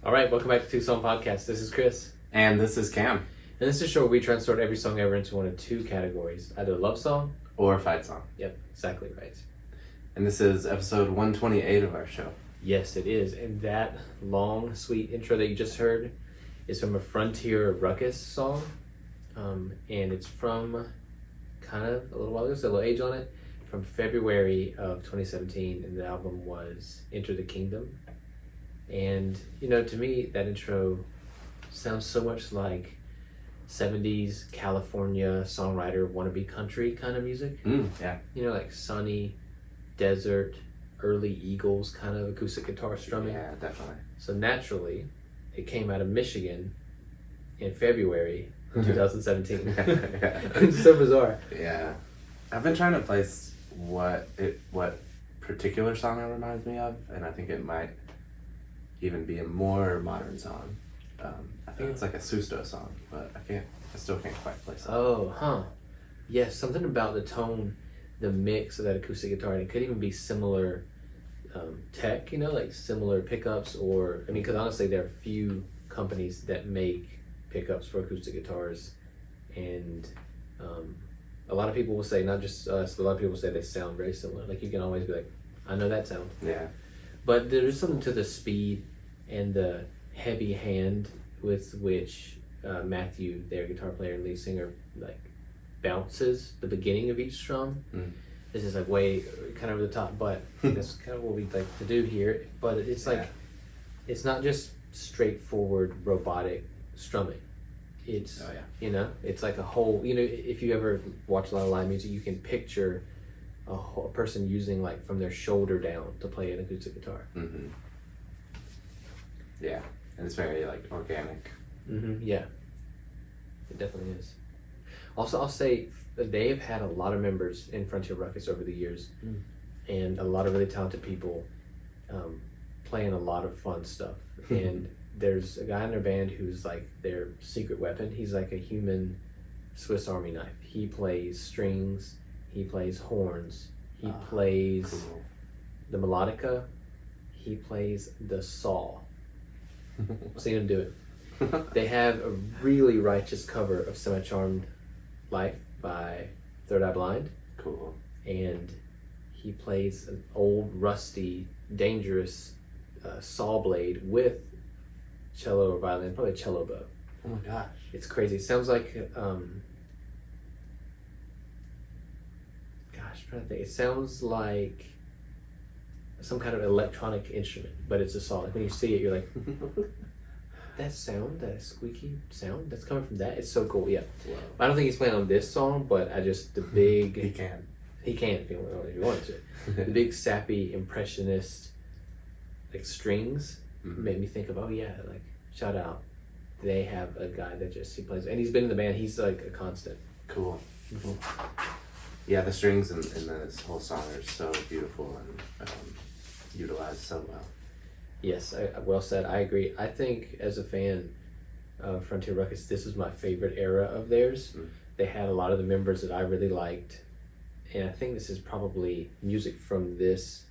All right, welcome back to Two Song Podcast. This is Chris. And this is Cam. And this is a show where we try and sort every song ever into one of two categories, either a love song or a fight song. Yep, exactly right. And this is episode 128 of our show. Yes, it is. And that long, sweet intro that you just heard is from a Frontier Ruckus song. And it's from kind of a little while ago, so a little age on it, from February of 2017. And the album was Enter the Kingdom. And, you know, to me, that intro sounds so much like 70s California songwriter wannabe country kind of music. Yeah. You know, like sunny, desert, early Eagles kind of acoustic guitar strumming. Yeah, definitely. So naturally, it came out of Michigan in February 2017. It's so bizarre. Yeah. I've been trying to place what particular song it reminds me of, and I think it might even be a more modern song. I think it's like a Susto song, but I still can't quite place it. Oh, huh. Yes, something about the tone, the mix of that acoustic guitar, and it could even be similar tech, you know, like similar pickups, or, I mean, because honestly, there are few companies that make pickups for acoustic guitars, and a lot of people will say, not just us, but a lot of people say they sound very similar. Like, you can always be like, I know that sound. Yeah. But there is something to the speed and the heavy hand with which Matthew, their guitar player and lead singer, like bounces the beginning of each strum. This is like way kind of over the top, but that's kind of what we'd like to do here. But it's like, it's not just straightforward robotic strumming. It's, you know, it's like a whole, you know, if you ever watch a lot of live music, you can picture a person using like from their shoulder down to play an acoustic guitar. Yeah, and it's very like organic. Yeah, it definitely is. Also, I'll say that they've had a lot of members in Frontier Ruckus over the years, and a lot of really talented people playing a lot of fun stuff. And there's a guy in their band who's like their secret weapon. He's like a human Swiss Army knife. He plays strings. He plays horns. He plays the melodica. He plays the saw. I've seen him do it. They have a really righteous cover of Semi-Charmed Life by Third Eye Blind. Cool. And he plays an old, rusty, dangerous saw blade with cello or violin, probably a cello bow. Oh my gosh. It's crazy. It sounds like I'm trying to think. It sounds like some kind of electronic instrument, but it's a saw. Like when you see it, you're like, that sound, that squeaky sound, that's coming from that. It's so cool. Yeah. Wow. I don't think he's playing on this song, but I just the big. He can. He can if he wanted to. The big sappy impressionist like strings made me think of, oh yeah, like shout out. They have a guy that he plays, and he's been in the band. He's like a constant. Cool. Yeah, the strings in this whole song are so beautiful and utilized so well. Yes, well said. I agree. I think as a fan of Frontier Ruckus, this is my favorite era of theirs. They had a lot of the members that I really liked, and I think this is probably music from this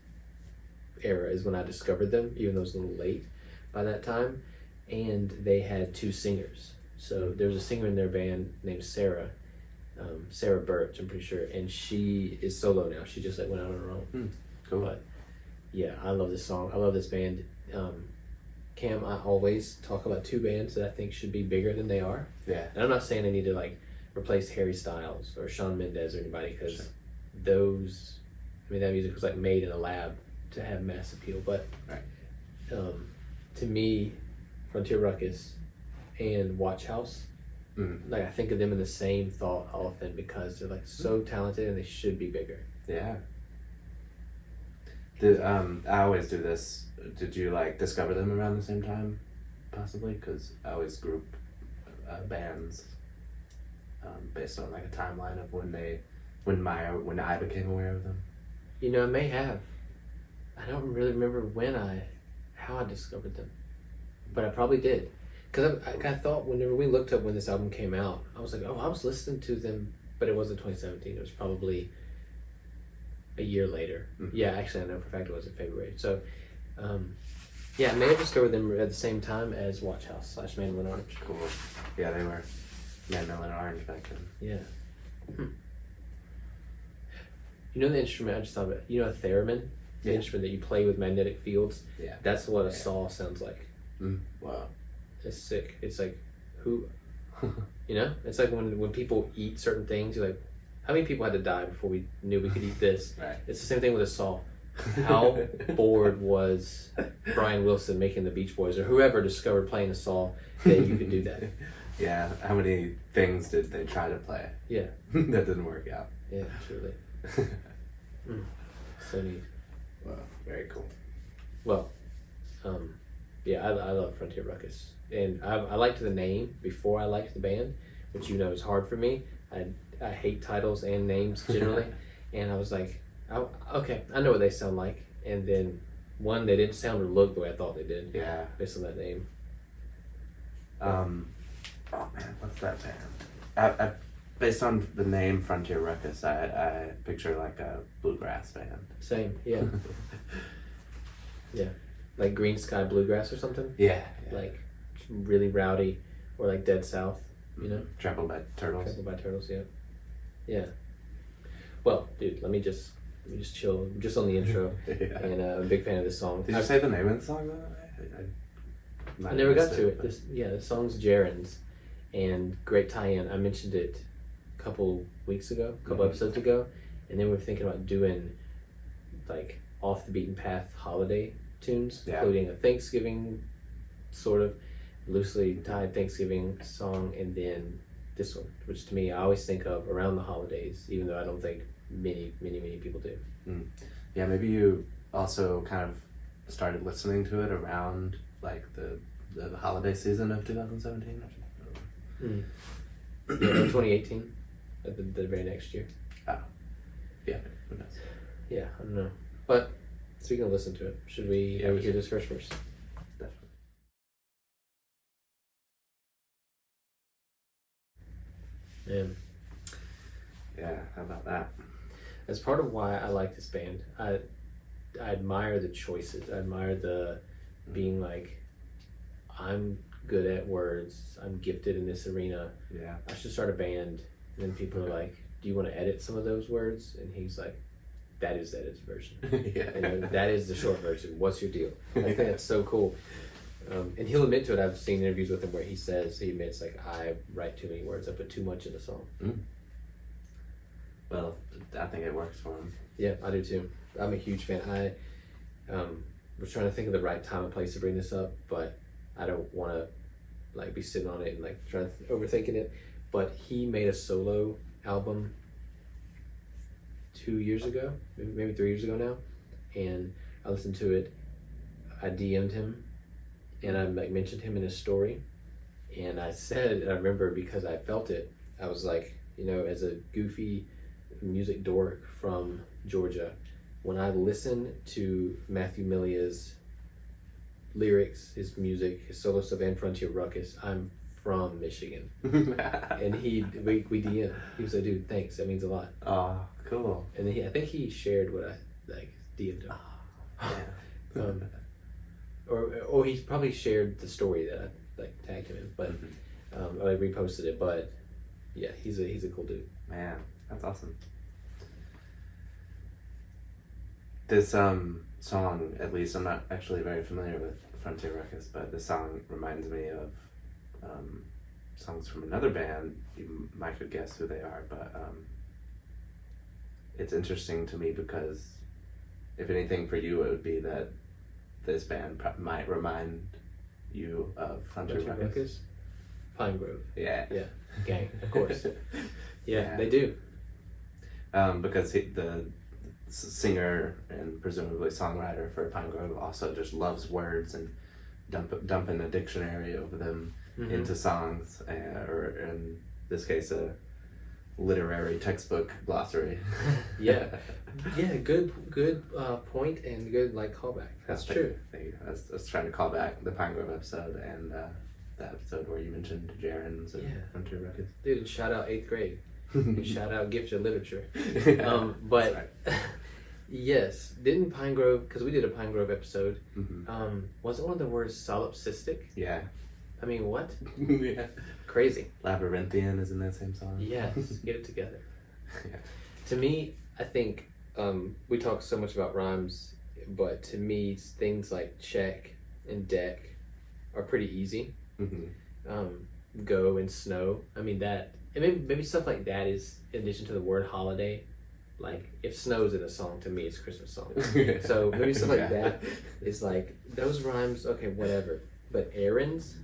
era is when I discovered them, even though it was a little late by that time. And they had two singers. So there was a singer in their band named Sarah Birch, I'm pretty sure, and she is solo now. She just like went out on her own. Cool. But yeah, I love this song. I love this band. Cam, I always talk about two bands that I think should be bigger than they are. Yeah. And I'm not saying they need to like replace Harry Styles or Shawn Mendes or anybody, because those, I mean, that music was like made in a lab to have mass appeal. But to me, Frontier Ruckus and Watch House, like I think of them in the same thought often, because they're like so talented and they should be bigger. Yeah. I always do this. Did you like discover them around the same time, possibly? Because I always group bands based on like a timeline of when I became aware of them. You know, I may have. I don't really remember how I discovered them, but I probably did. Because I thought whenever we looked up when this album came out, I was like, oh, I was listening to them, but it wasn't 2017. It was probably a year later. Yeah, actually, I know for a fact it was in February. So Yeah, I may have discovered them at the same time as Watch House / Mandolin Orange. Cool. Yeah, they were Mandolin Orange back then. Yeah. You know the instrument I just thought about? You know a theremin? The instrument that you play with magnetic fields? Yeah. That's what a saw sounds like. Wow. It's sick. It's like, who... You know? It's like when people eat certain things, you're like, how many people had to die before we knew we could eat this? Right. It's the same thing with a saw. How bored was Brian Wilson making the Beach Boys, or whoever discovered playing a saw that you could do that? Yeah, how many things did they try to play? Yeah. That didn't work out. Yeah, truly. So neat. Wow, very cool. Well, yeah, I love Frontier Ruckus. And I liked the name before I liked the band, which you know is hard for me. I hate titles and names generally. And I was like, okay, I know what they sound like. And then one, they didn't sound or look the way I thought they did. Yeah. Based on that name. Oh man, what's that band? I based on the name Frontier Ruckus, I picture like a bluegrass band. Same, yeah. Yeah. Like Green Sky Bluegrass or something? Yeah. Like really rowdy, or like Dead South, you know? Trampled by Turtles. Trampled by Turtles, yeah. Yeah. Well, dude, let me just chill. I'm just on the intro, Yeah. and I'm a big fan of this song. Did you say the name of the song? I never got to it. The song's Gerunds, and great tie-in. I mentioned it a couple weeks ago, a couple episodes ago, and then we were thinking about doing like off the beaten path holiday tunes, including a Thanksgiving sort of loosely tied Thanksgiving song, and then this one, which to me I always think of around the holidays, even though I don't think many people do. Yeah, maybe you also kind of started listening to it around like the holiday season of 2017. Yeah, 2018, the very next year. Oh, yeah, who knows? Yeah, I don't know. But speaking of listen to it, should we hear this first verse? Definitely. Yeah, how about that? That's part of why I like this band. I admire the choices. I admire the being like, I'm good at words. I'm gifted in this arena. Yeah. I should start a band. And then people are like, do you want to edit some of those words? And he's like, that is the edited version. Yeah. And that is the short version. What's your deal? I think that's so cool. And he'll admit to it. I've seen interviews with him where he admits like, I write too many words. I put too much in the song. Well, I think it works for him. Yeah, I do too. I'm a huge fan. I was trying to think of the right time and place to bring this up, but I don't want to like be sitting on it and like trying to overthinking it. But he made a solo album 2 years ago, maybe 3 years ago now, and I listened to it. I DM'd him, and I like mentioned him in his story, and I said, and I remember because I felt it. I was like, you know, as a goofy music dork from Georgia, when I listen to Matthew Millia's lyrics, his music, his solo stuff, and Frontier Ruckus, I'm from Michigan. And we DM. He was like, dude, thanks, that means a lot. Oh, cool. And then I think he shared what I like DM'd him. Yeah. Or he probably shared the story that I like tagged him in, but or I reposted it. But yeah, he's a cool dude. Man, that's awesome. This song, at least, I'm not actually very familiar with Frontier Ruckus, but this song reminds me of songs from another band. You might could guess who they are, but it's interesting to me because if anything for you, it would be that this band might remind you of Frontier Ruckus. Pine Grove. Yeah. Yeah. Gang, of course. Yeah, they do. Because the singer and presumably songwriter for Pine Grove also just loves words and dumping a dictionary over them into songs, or in this case a literary textbook glossary. Yeah, good point and good like callback. That's true. I was trying to call back the Pine Grove episode and that episode where you mentioned Gerunds and Frontier Ruckus. Dude, shout out 8th grade. And shout out gifted literature. But Yes. Didn't Pine Grove, because we did a Pine Grove episode, Mm-hmm. wasn't one of the words solipsistic? Yeah. I mean, what? Yeah. Crazy. Labyrinthian is in that same song. Yes. Get it together. Yeah. To me, I think we talk so much about rhymes, but to me, things like check and deck are pretty easy. Mm-hmm. Go and snow. I mean, that, and maybe stuff like that is in addition to the word holiday. Like, if snow's in a song, to me, it's a Christmas song. So maybe stuff like that is like, those rhymes, okay, whatever. But errands,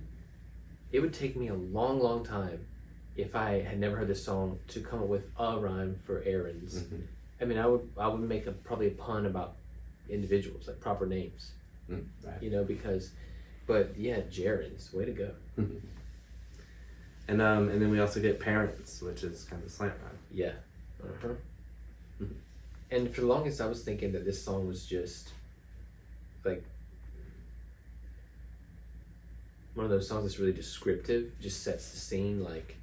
it would take me a long, long time if I had never heard this song to come up with a rhyme for errands. Mm-hmm. I mean, I would make probably a pun about individuals, like proper names, Right. you know, but yeah, gerunds, way to go. Mm-hmm. And then we also get parents, which is kind of a slant rhyme. Yeah. Uh-huh. Mm-hmm. And for the longest, I was thinking that this song was just like one of those songs that's really descriptive, just sets the scene, like,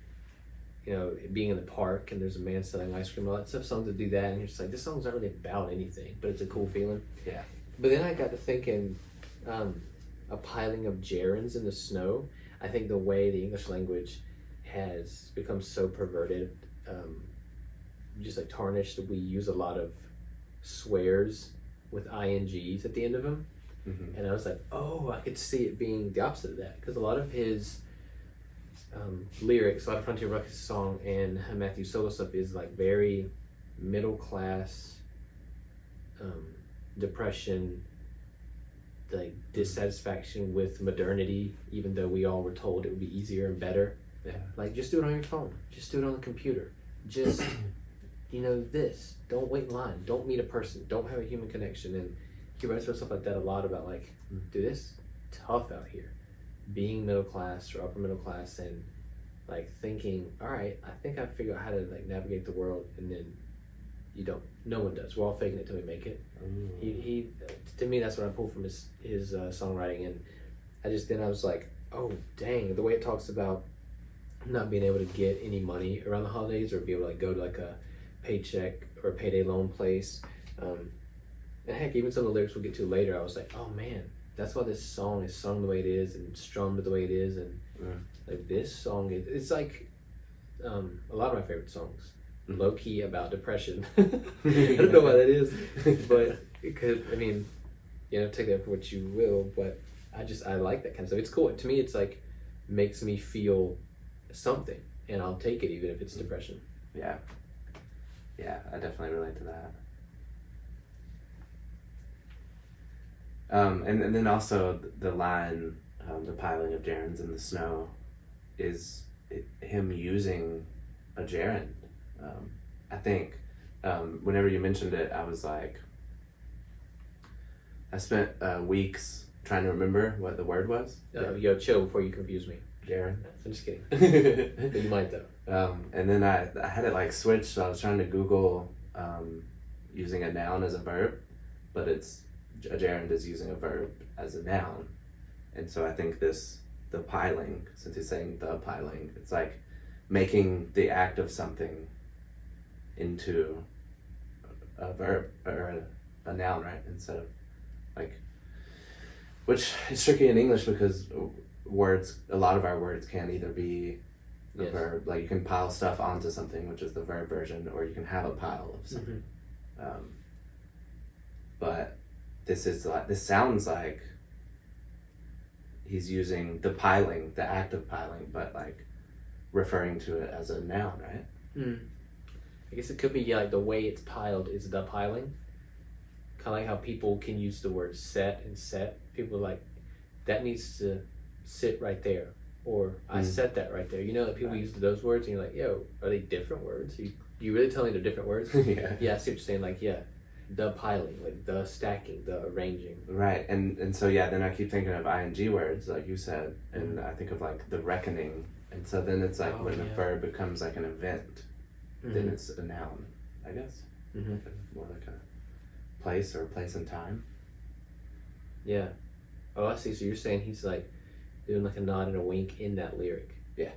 you know, being in the park and there's a man selling ice cream, all that stuff, songs that do that, and you're just like, this song's not really about anything, but it's a cool feeling. Yeah. But then I got to thinking, a piling of gerunds in the snow. I think the way the English language has become so perverted, just like tarnished, that we use a lot of swears with ings at the end of them. Mm-hmm. And I was like, oh, I could see it being the opposite of that, because a lot of his lyrics, a lot of Frontier Ruckus song and Matthew solo stuff is like very middle class, depression, like dissatisfaction with modernity, even though we all were told it would be easier and better. Yeah. Like, just do it on your phone, just do it on the computer, just you know, this, don't wait in line, don't meet a person, don't have a human connection. And he writes about stuff like that a lot, about like, dude, it's tough out here being middle class or upper middle class, and like thinking, all right, I think I figured out how to like navigate the world, and then you don't. No one does. We're all faking it till we make it. He to me, that's what I pulled from his songwriting. And I was like, oh dang, the way it talks about not being able to get any money around the holidays, or be able to like go to like a paycheck or a payday loan place, and heck, even some of the lyrics we'll get to later, I was like, oh man, that's why this song is sung the way it is and strummed the way it is. And like, this song it's like a lot of my favorite songs, low key about depression. I don't know why that is, but because I mean, you know, take that for what you will, but I like that kind of stuff. It's cool. To me, it's like makes me feel something, and I'll take it even if it's depression. Yeah. Yeah, I definitely relate to that. And then also the line, the piling of gerunds in the snow, is him using a gerund. I think whenever you mentioned it, I was like, I spent weeks trying to remember what the word was. Yo, chill before you confuse me. Gerund. I'm just kidding. But you might though. And then I had it like switched, so I was trying to Google using a noun as a verb, but a gerund is using a verb as a noun. And so I think the piling, since he's saying the piling, it's like making the act of something into a verb or a noun, right? Instead of like, which is tricky in English because a lot of our words can either be a verb, like you can pile stuff onto something, which is the verb version, or you can have a pile of something. But this sounds like he's using the piling, the act of piling, but like referring to it as a noun, right? I guess it could be, yeah, like the way it's piled is the piling. Kind of like how people can use the word set and set. People are like, that needs to sit right there, or I set that right there. You know that people use those words, and you're like, yo, are they different words? You really telling they're different words? Yeah. Yeah, I see what you're saying. Like, yeah, the piling, like the stacking, the arranging. Right, and so yeah, then I keep thinking of ing words, like you said, and I think of like the reckoning, and so then it's like when a verb becomes like an event, then it's a noun, I guess. More like a place or place and time. Yeah. Oh, I see. So you're saying he's like doing like a nod and a wink in that lyric. Yeah.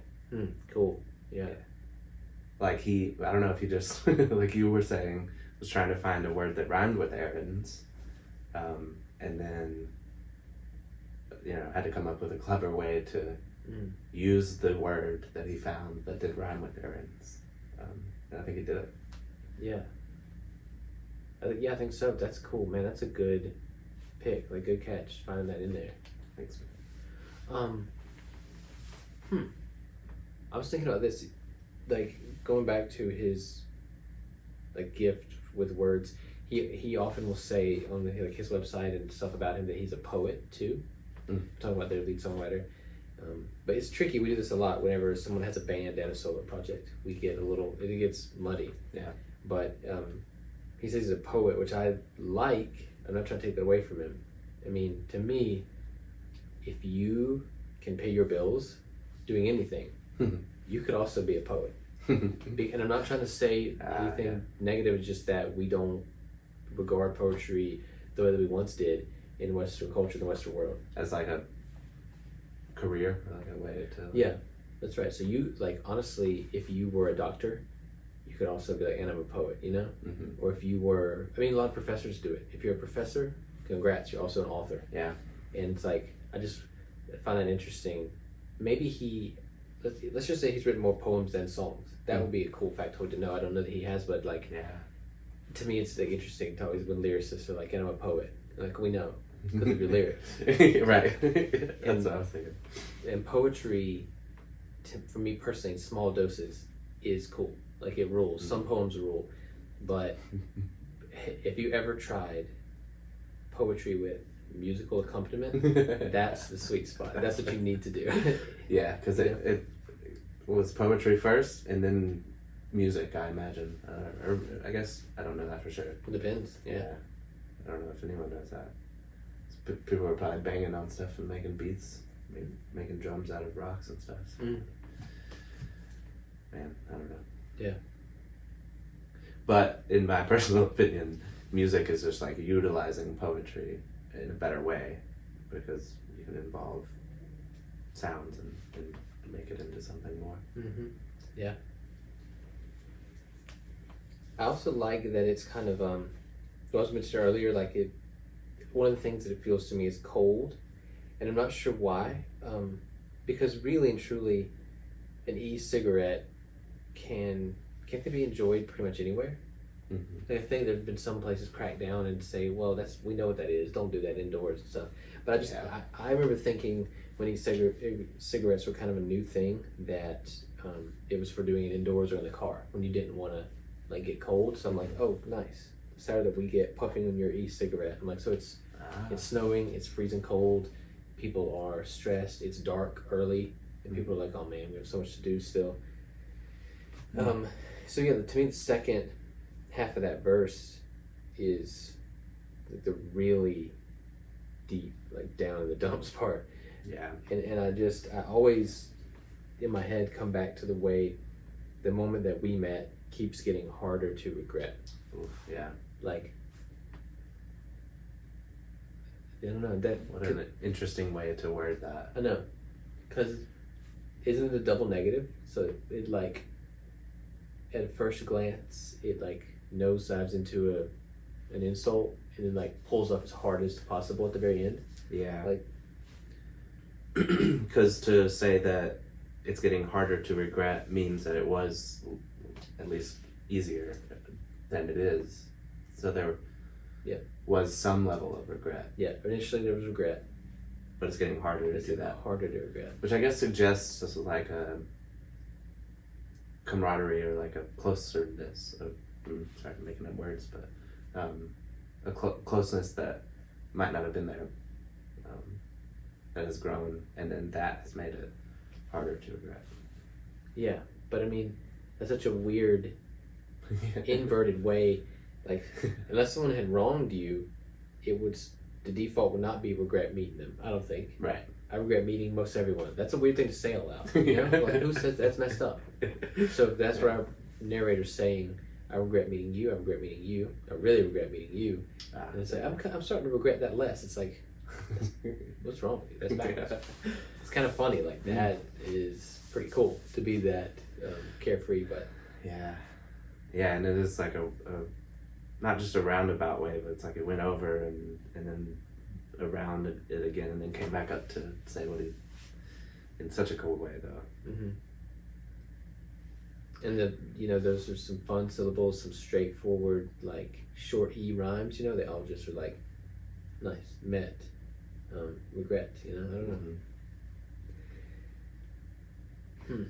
Cool. Yeah. Like I don't know if he just, like you were saying, was trying to find a word that rhymed with errands, and then, had to come up with a clever way to use the word that he found that did rhyme with errands. And I think he did it. Yeah. I think so. That's cool, man. That's a good pick. Like, good catch, finding that in there. Thanks. I was thinking about this, like, going back to his, like, gift with words. He often will say on his website and stuff about him that he's a poet too. Talking about their lead songwriter. But it's tricky. We do this a lot whenever someone has a band and a solo project. We get it gets muddy. Yeah. But he says he's a poet, which I like. I'm not trying to take that away from him. I mean, to me, if you can pay your bills doing anything, you could also be a poet. And I'm not trying to say anything negative, it's just that we don't regard poetry the way that we once did in Western culture, the Western world. As like a career, like a way to... Yeah, that's right. So you, like, honestly, if you were a doctor, you could also be like, and I'm a poet, you know? Or if you were, a lot of professors do it. If you're a professor, congrats, you're also an author. Yeah. And it's like, I just find that interesting. Maybe let's just say he's written more poems than songs. That would be a cool factoid to know. I don't know that he has, but like, to me, it's like interesting to always when lyricists are like, and I'm a poet. Like, we know because of your lyrics. Right. That's what I was thinking. And poetry, for me personally, in small doses, is cool. Like, it rules. Some poems rule. But if you ever tried poetry with musical accompaniment, that's the sweet spot. That's what you need to do. Yeah, because it was poetry first and then music, I imagine. Or I guess, I don't know that for sure. It depends. Yeah. I don't know if anyone knows that. People are probably banging on stuff and making beats, making drums out of rocks and stuff. So. Man, I don't know. Yeah. But in my personal opinion, music is just like utilizing poetry in a better way because you can involve sounds and make it into something more. Yeah. I also like that it's kind of, I was mentioned earlier, like one of the things that it feels to me is cold, and I'm not sure why, because really and truly, an e-cigarette can't they be enjoyed pretty much anywhere? I think there've been some places crack down and say, well, we know what that is. Don't do that indoors and stuff. But I remember thinking when cigarettes were kind of a new thing that it was for doing it indoors or in the car when you didn't want to like get cold. So I'm like, oh, nice. Saturday we get puffing on your e-cigarette. I'm like, so it's snowing, it's freezing cold, people are stressed, it's dark early, and people are like, oh man, we have so much to do still. So yeah, to me the second half of that verse is like the really deep, like down in the dumps part. Yeah. And I always in my head come back to the way the moment that we met keeps getting harder to regret. Oof, yeah. Like, I don't know, what an interesting way to word that. I know, because isn't it a double negative? So it like, at first glance, it like nosedives into an insult and then like pulls up as hard as possible at the very end. Yeah. Like, because to say that it's getting harder to regret means that it was at least easier than it is. So there was some level of regret. Yeah, initially there was regret. But it's getting harder to do that. Harder to regret. Which I guess suggests just like a camaraderie or like a closeness of, sorry for making up words, but a closeness that might not have been there, that has grown, and then that has made it harder to regret. Yeah, but I mean, that's such a weird, inverted way. Like, unless someone had wronged you, the default would not be regret meeting them. I don't think. Right. I regret meeting most everyone. That's a weird thing to say out loud. You know? Like, who says that's messed up? So if that's what our narrator's saying, I regret meeting you, I regret meeting you, I really regret meeting you. And it's like, I'm starting to regret that less. It's like, what's wrong with you? That's backwards. It's kind of funny. Like, that is pretty cool to be that carefree, but... Yeah, and it is like not just a roundabout way, but it's like it went over and then around it again, and then came back up to say what he, in such a cool way though. Mm-hmm. And those are some fun syllables, some straightforward like short E rhymes. They all just are like nice, met, regret. I don't know. Mm-hmm.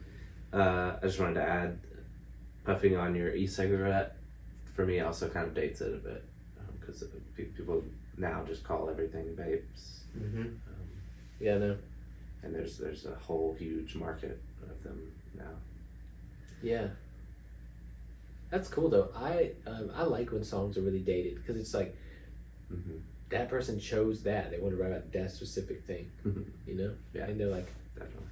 I just wanted to add, puffing on your e-cigarette, for me also kind of dates it a bit, because people now just call everything vapes. Mm-hmm. Yeah, no. And there's a whole huge market of them now. Yeah. That's cool though. I like when songs are really dated, because it's like that person chose that. They want to write about that specific thing. Yeah. And they're like, definitely.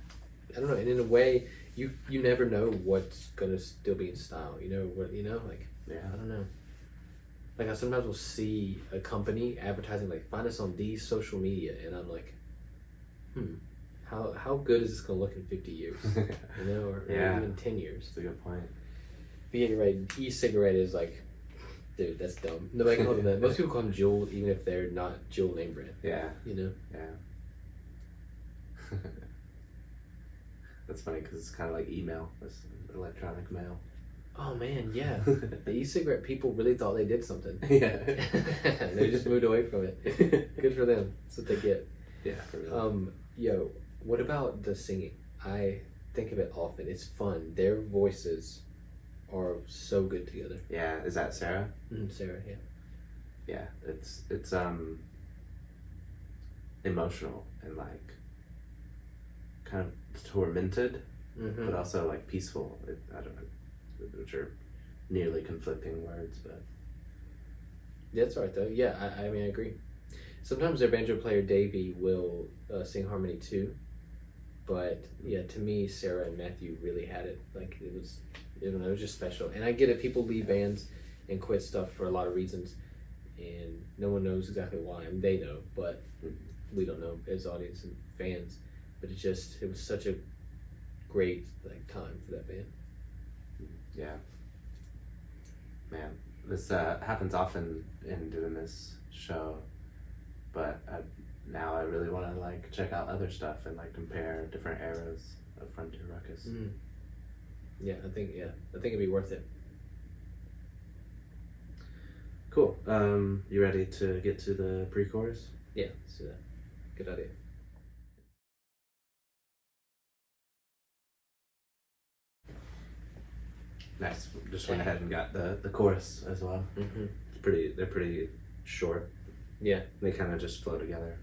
I don't know. And in a way, you never know what's gonna still be in style. Like Yeah. I don't know. Like I sometimes will see a company advertising like, find us on these social media, and I'm like, how good is this gonna look in 50 years? Or even 10 years. That's a good point. But yeah, you're right. E-cigarette is like, dude, that's dumb. Nobody can call them that. Most people call them Juul, even if they're not Juul name brand. Yeah. Yeah. That's funny because it's kind of like email. It's electronic mail. Oh man, yeah. The e-cigarette people really thought they did something. Yeah. They just moved away from it. Good for them. That's what they get. Yeah, for real. Yo, what about the singing? I think of it often. It's fun. Their voices are so good together. Yeah, is that Sarah? Sarah, yeah. Yeah, it's emotional and like kind of tormented, but also like peaceful. I don't know, which are nearly conflicting words, but that's right though. Yeah, I mean I agree. Sometimes their banjo player Davey will sing harmony too, but yeah, to me Sarah and Matthew really had it. Like it was just special. And I get it. People leave bands and quit stuff for a lot of reasons, and no one knows exactly why. I mean, they know, but we don't know as audience and fans. But it was such a great time for that band. Yeah. Man, this happens often in doing this show, but now I really want to check out other stuff and compare different eras of Frontier Ruckus. Yeah, I think it'd be worth it. Cool. You ready to get to the pre-chorus? Yeah, let's do that. Good idea. Nice. Just went ahead and got the chorus as well. They're pretty short. Yeah. They kind of just flow together.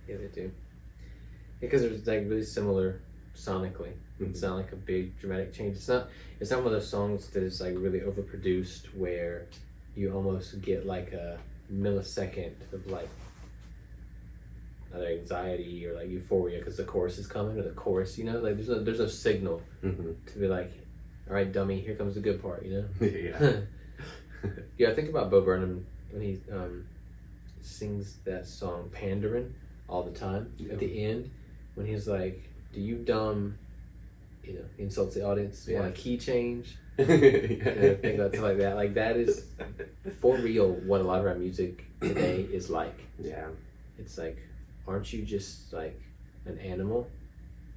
Yeah, they do. Because they're really similar sonically. It's not like a big dramatic change. It's not one of those songs that is really overproduced where you almost get a millisecond of either anxiety or euphoria because the chorus is coming, or the chorus, there's no signal to be all right, dummy, here comes the good part, Yeah. Yeah, I think about Bo Burnham when he sings that song Pandering all the time. At the end when he's like, do you dumb, he insults the audience, want a key change? Think that's like that. That is for real what a lot of our music today is like. Yeah. It's aren't you just an animal?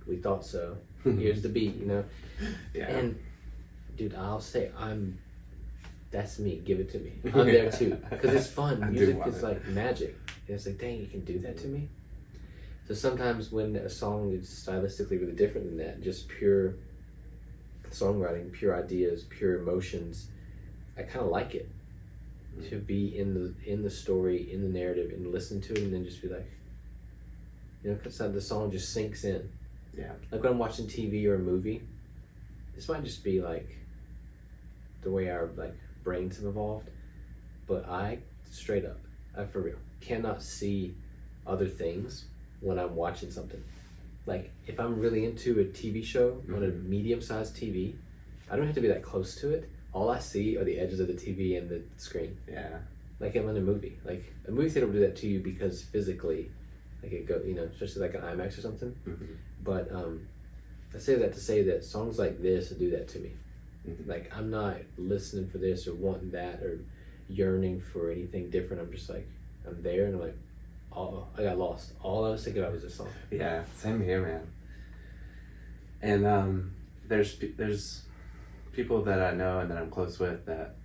We thought so. Here's the beat, Yeah. And dude, I'll say that's me. Give it to me. I'm there too because it's fun. Music is magic. And it's dang, you can do that to me. So sometimes when a song is stylistically really different than that, just pure songwriting, pure ideas, pure emotions, I kind of like it to be in the story, in the narrative, and listen to it, and then just be because the song just sinks in. Yeah. When I'm watching TV or a movie, this might just be the way our brains have evolved, but I straight up, for real, cannot see other things when I'm watching something. If I'm really into a TV show on a medium-sized TV, I don't have to be that close to it. All I see are the edges of the TV and the screen. Yeah. I'm in a movie. A movie theater will do that to you because physically, it go, especially an IMAX or something. But I say that to say that songs like this do that to me. I'm not listening for this or wanting that, or yearning for anything different. I'm just like, I'm there and I'm like, oh, I got lost. All I was thinking about was this song. Yeah, same here, man. And there's people that I know and that I'm close with that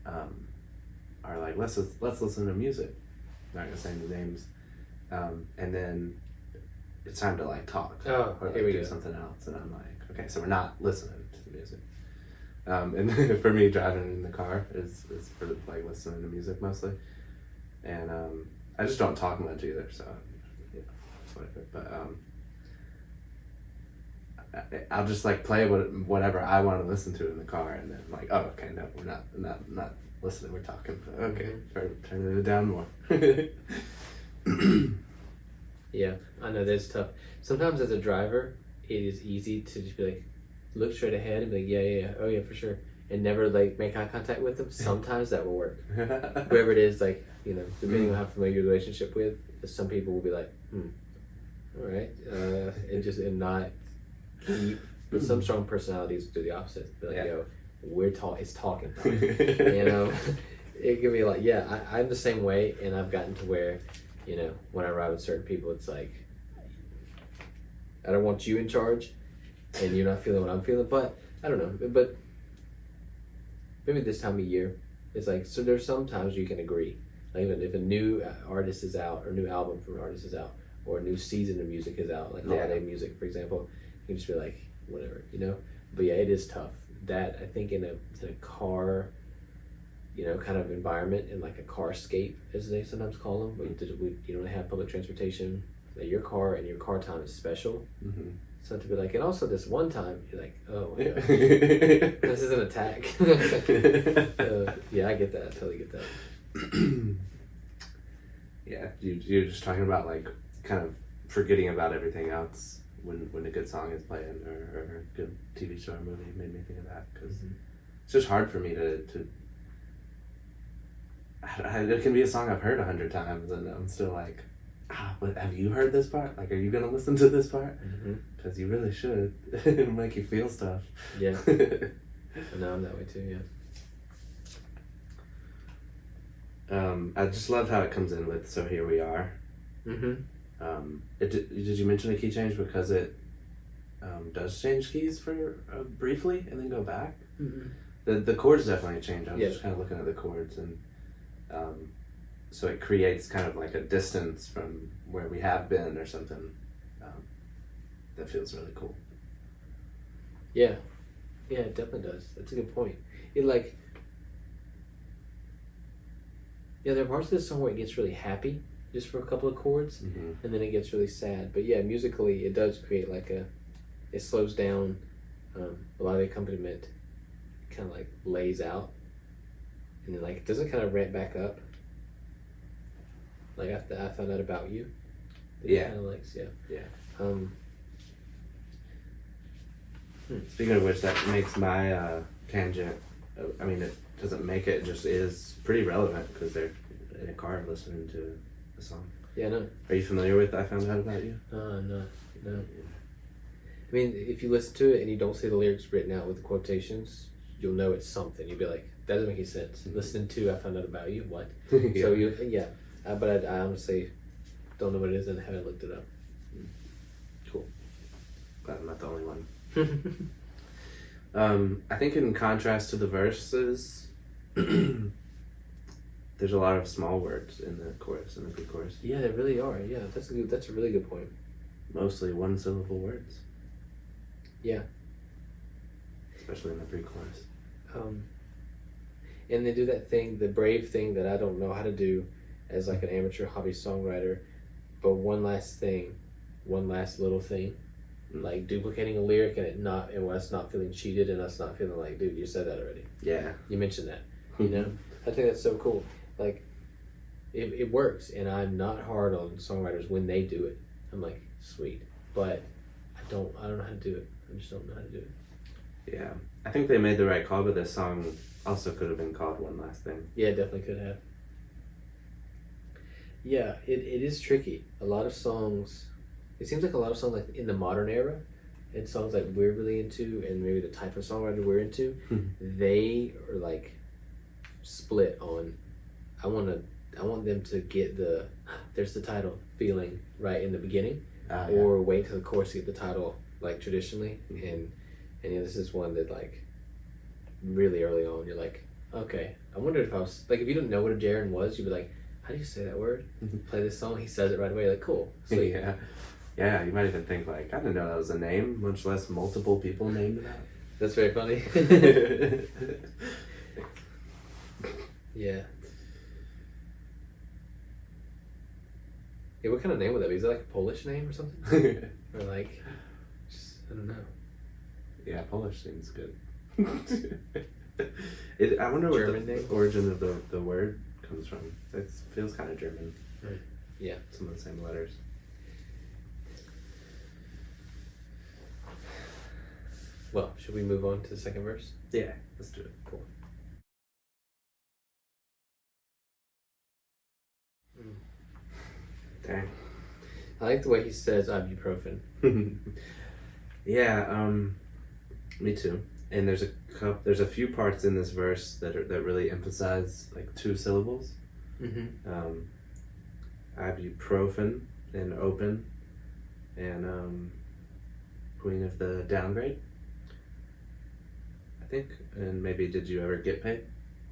are like, let's listen to music. I'm not gonna say any names. And then it's time to like talk or like do something else, and I'm like, okay, so we're not listening to the music. And for me, driving in the car is for like listening to music mostly, and I just don't talk much either, so you know, whatever. But I'll just like play whatever I want to listen to in the car, and then like, oh, okay, no, we're not listening, we're talking. Okay, turn it down more. Yeah, I know that's tough. Sometimes as a driver, it is easy to just be like, look straight ahead and be like, yeah, oh yeah, for sure, and never like make eye contact with them. Sometimes that will work. Whoever it is, like, you know, depending on how familiar your relationship with, some people will be like, all right, and not keep. But some strong personalities do the opposite. Be like, yo, it's talking time. You know, it can be like, yeah, I'm the same way, and I've gotten to where, you know, when I ride with certain people, it's like, I don't want you in charge, and you're not feeling what I'm feeling. But I don't know. But maybe this time of year, it's like, so there's some times you can agree. Like even if a new artist is out, or a new album from an artist is out, or a new season of music is out, like holiday music, for example, you can just be like, whatever, you know. But yeah, it is tough. That I think in a car, you know, kind of environment, in like a carscape, as they sometimes call them, where you don't have public transportation, that your car and your car time is special. Mm-hmm. So to be like, and also this one time, you're like, oh my god, this is an attack. Yeah, I get that. I totally get that. Yeah, you're just talking about like kind of forgetting about everything else when a good song is playing, or a good TV show or movie. Made me think of that, because it's just hard for me to it can be a song I've heard 100 times and I'm still like, but have you heard this part? Like, are you gonna listen to this part? Because you really should. It'll make you feel stuff. Yeah. I know, I'm that way too. Yeah. I just love how it comes in with "So Here We Are." Did you mention a key change because it does change keys for briefly and then go back? The chords definitely change. I was just kind of looking at the chords, and so it creates kind of like a distance from where we have been or something. That feels really cool. Yeah, it definitely does. That's a good point. It like, yeah, there are parts of this song where it gets really happy just for a couple of chords, and then it gets really sad. But yeah, musically, it does create like it slows down. A lot of the accompaniment kind of like lays out, and then like it doesn't kind of ramp back up. Like I found out about you. Kind of likes, Speaking of which, that makes my tangent. I mean, it doesn't make it; just is pretty relevant because they're in a car listening to the song. Yeah, no. Are you familiar with "I Found Out About You"? No. I mean, if you listen to it and you don't see the lyrics written out with the quotations, you'll know it's something. You'll be like, that doesn't make any sense. Listening to "I Found Out About You," what? So but I honestly don't know what it is and haven't looked it up. Cool. Glad I'm not the only one. I think in contrast to the verses, there's a lot of small words in the chorus, in the pre-chorus. Yeah, there really are. Yeah, that's a really good point. Mostly one-syllable words. Yeah. Especially in the pre-chorus. And they do that thing, the brave thing that I don't know how to do as like an amateur hobby songwriter, but one last little thing. Like duplicating a lyric and us not feeling cheated and us not feeling like, dude, you said that already. Yeah. You mentioned that. You know? I think that's so cool. Like, it works, and I'm not hard on songwriters when they do it. I'm like, sweet. But I don't know how to do it. I just don't know how to do it. Yeah. I think they made the right call, but this song also could have been called One Last Thing. Yeah, it definitely could have. Yeah, it is tricky. A lot of songs, it seems like a lot of songs like in the modern era, and songs that we're really into, and maybe the type of songwriter we're into, they are like split on. I want them to get there's the title feeling right in the beginning, or wait till the chorus to get the title like traditionally. And yeah, this is one that like really early on you're like, okay, I wondered if I was like, if you didn't know what a gerund was, you'd be like, how do you say that word? Play this song, he says it right away, like cool. So yeah, you might even think like, I didn't know that was a name, much less multiple people named that. That's very funny. Yeah. Yeah, what kind of name would that be? Is that like a Polish name or something? Or like, just, I don't know. Yeah, Polish seems good. I wonder what German the name? origin of the word comes from. It feels kind of German. Right. Yeah. Some of the same letters. Well, should we move on to the second verse? Yeah, let's do it. Cool. Okay. I like the way he says ibuprofen. Yeah, me too. And there's a few parts in this verse that really emphasize like 2 syllables. Mm-hmm. Ibuprofen and open, and Queen of the Downgrade, I think. And maybe Did You Ever Get Paid?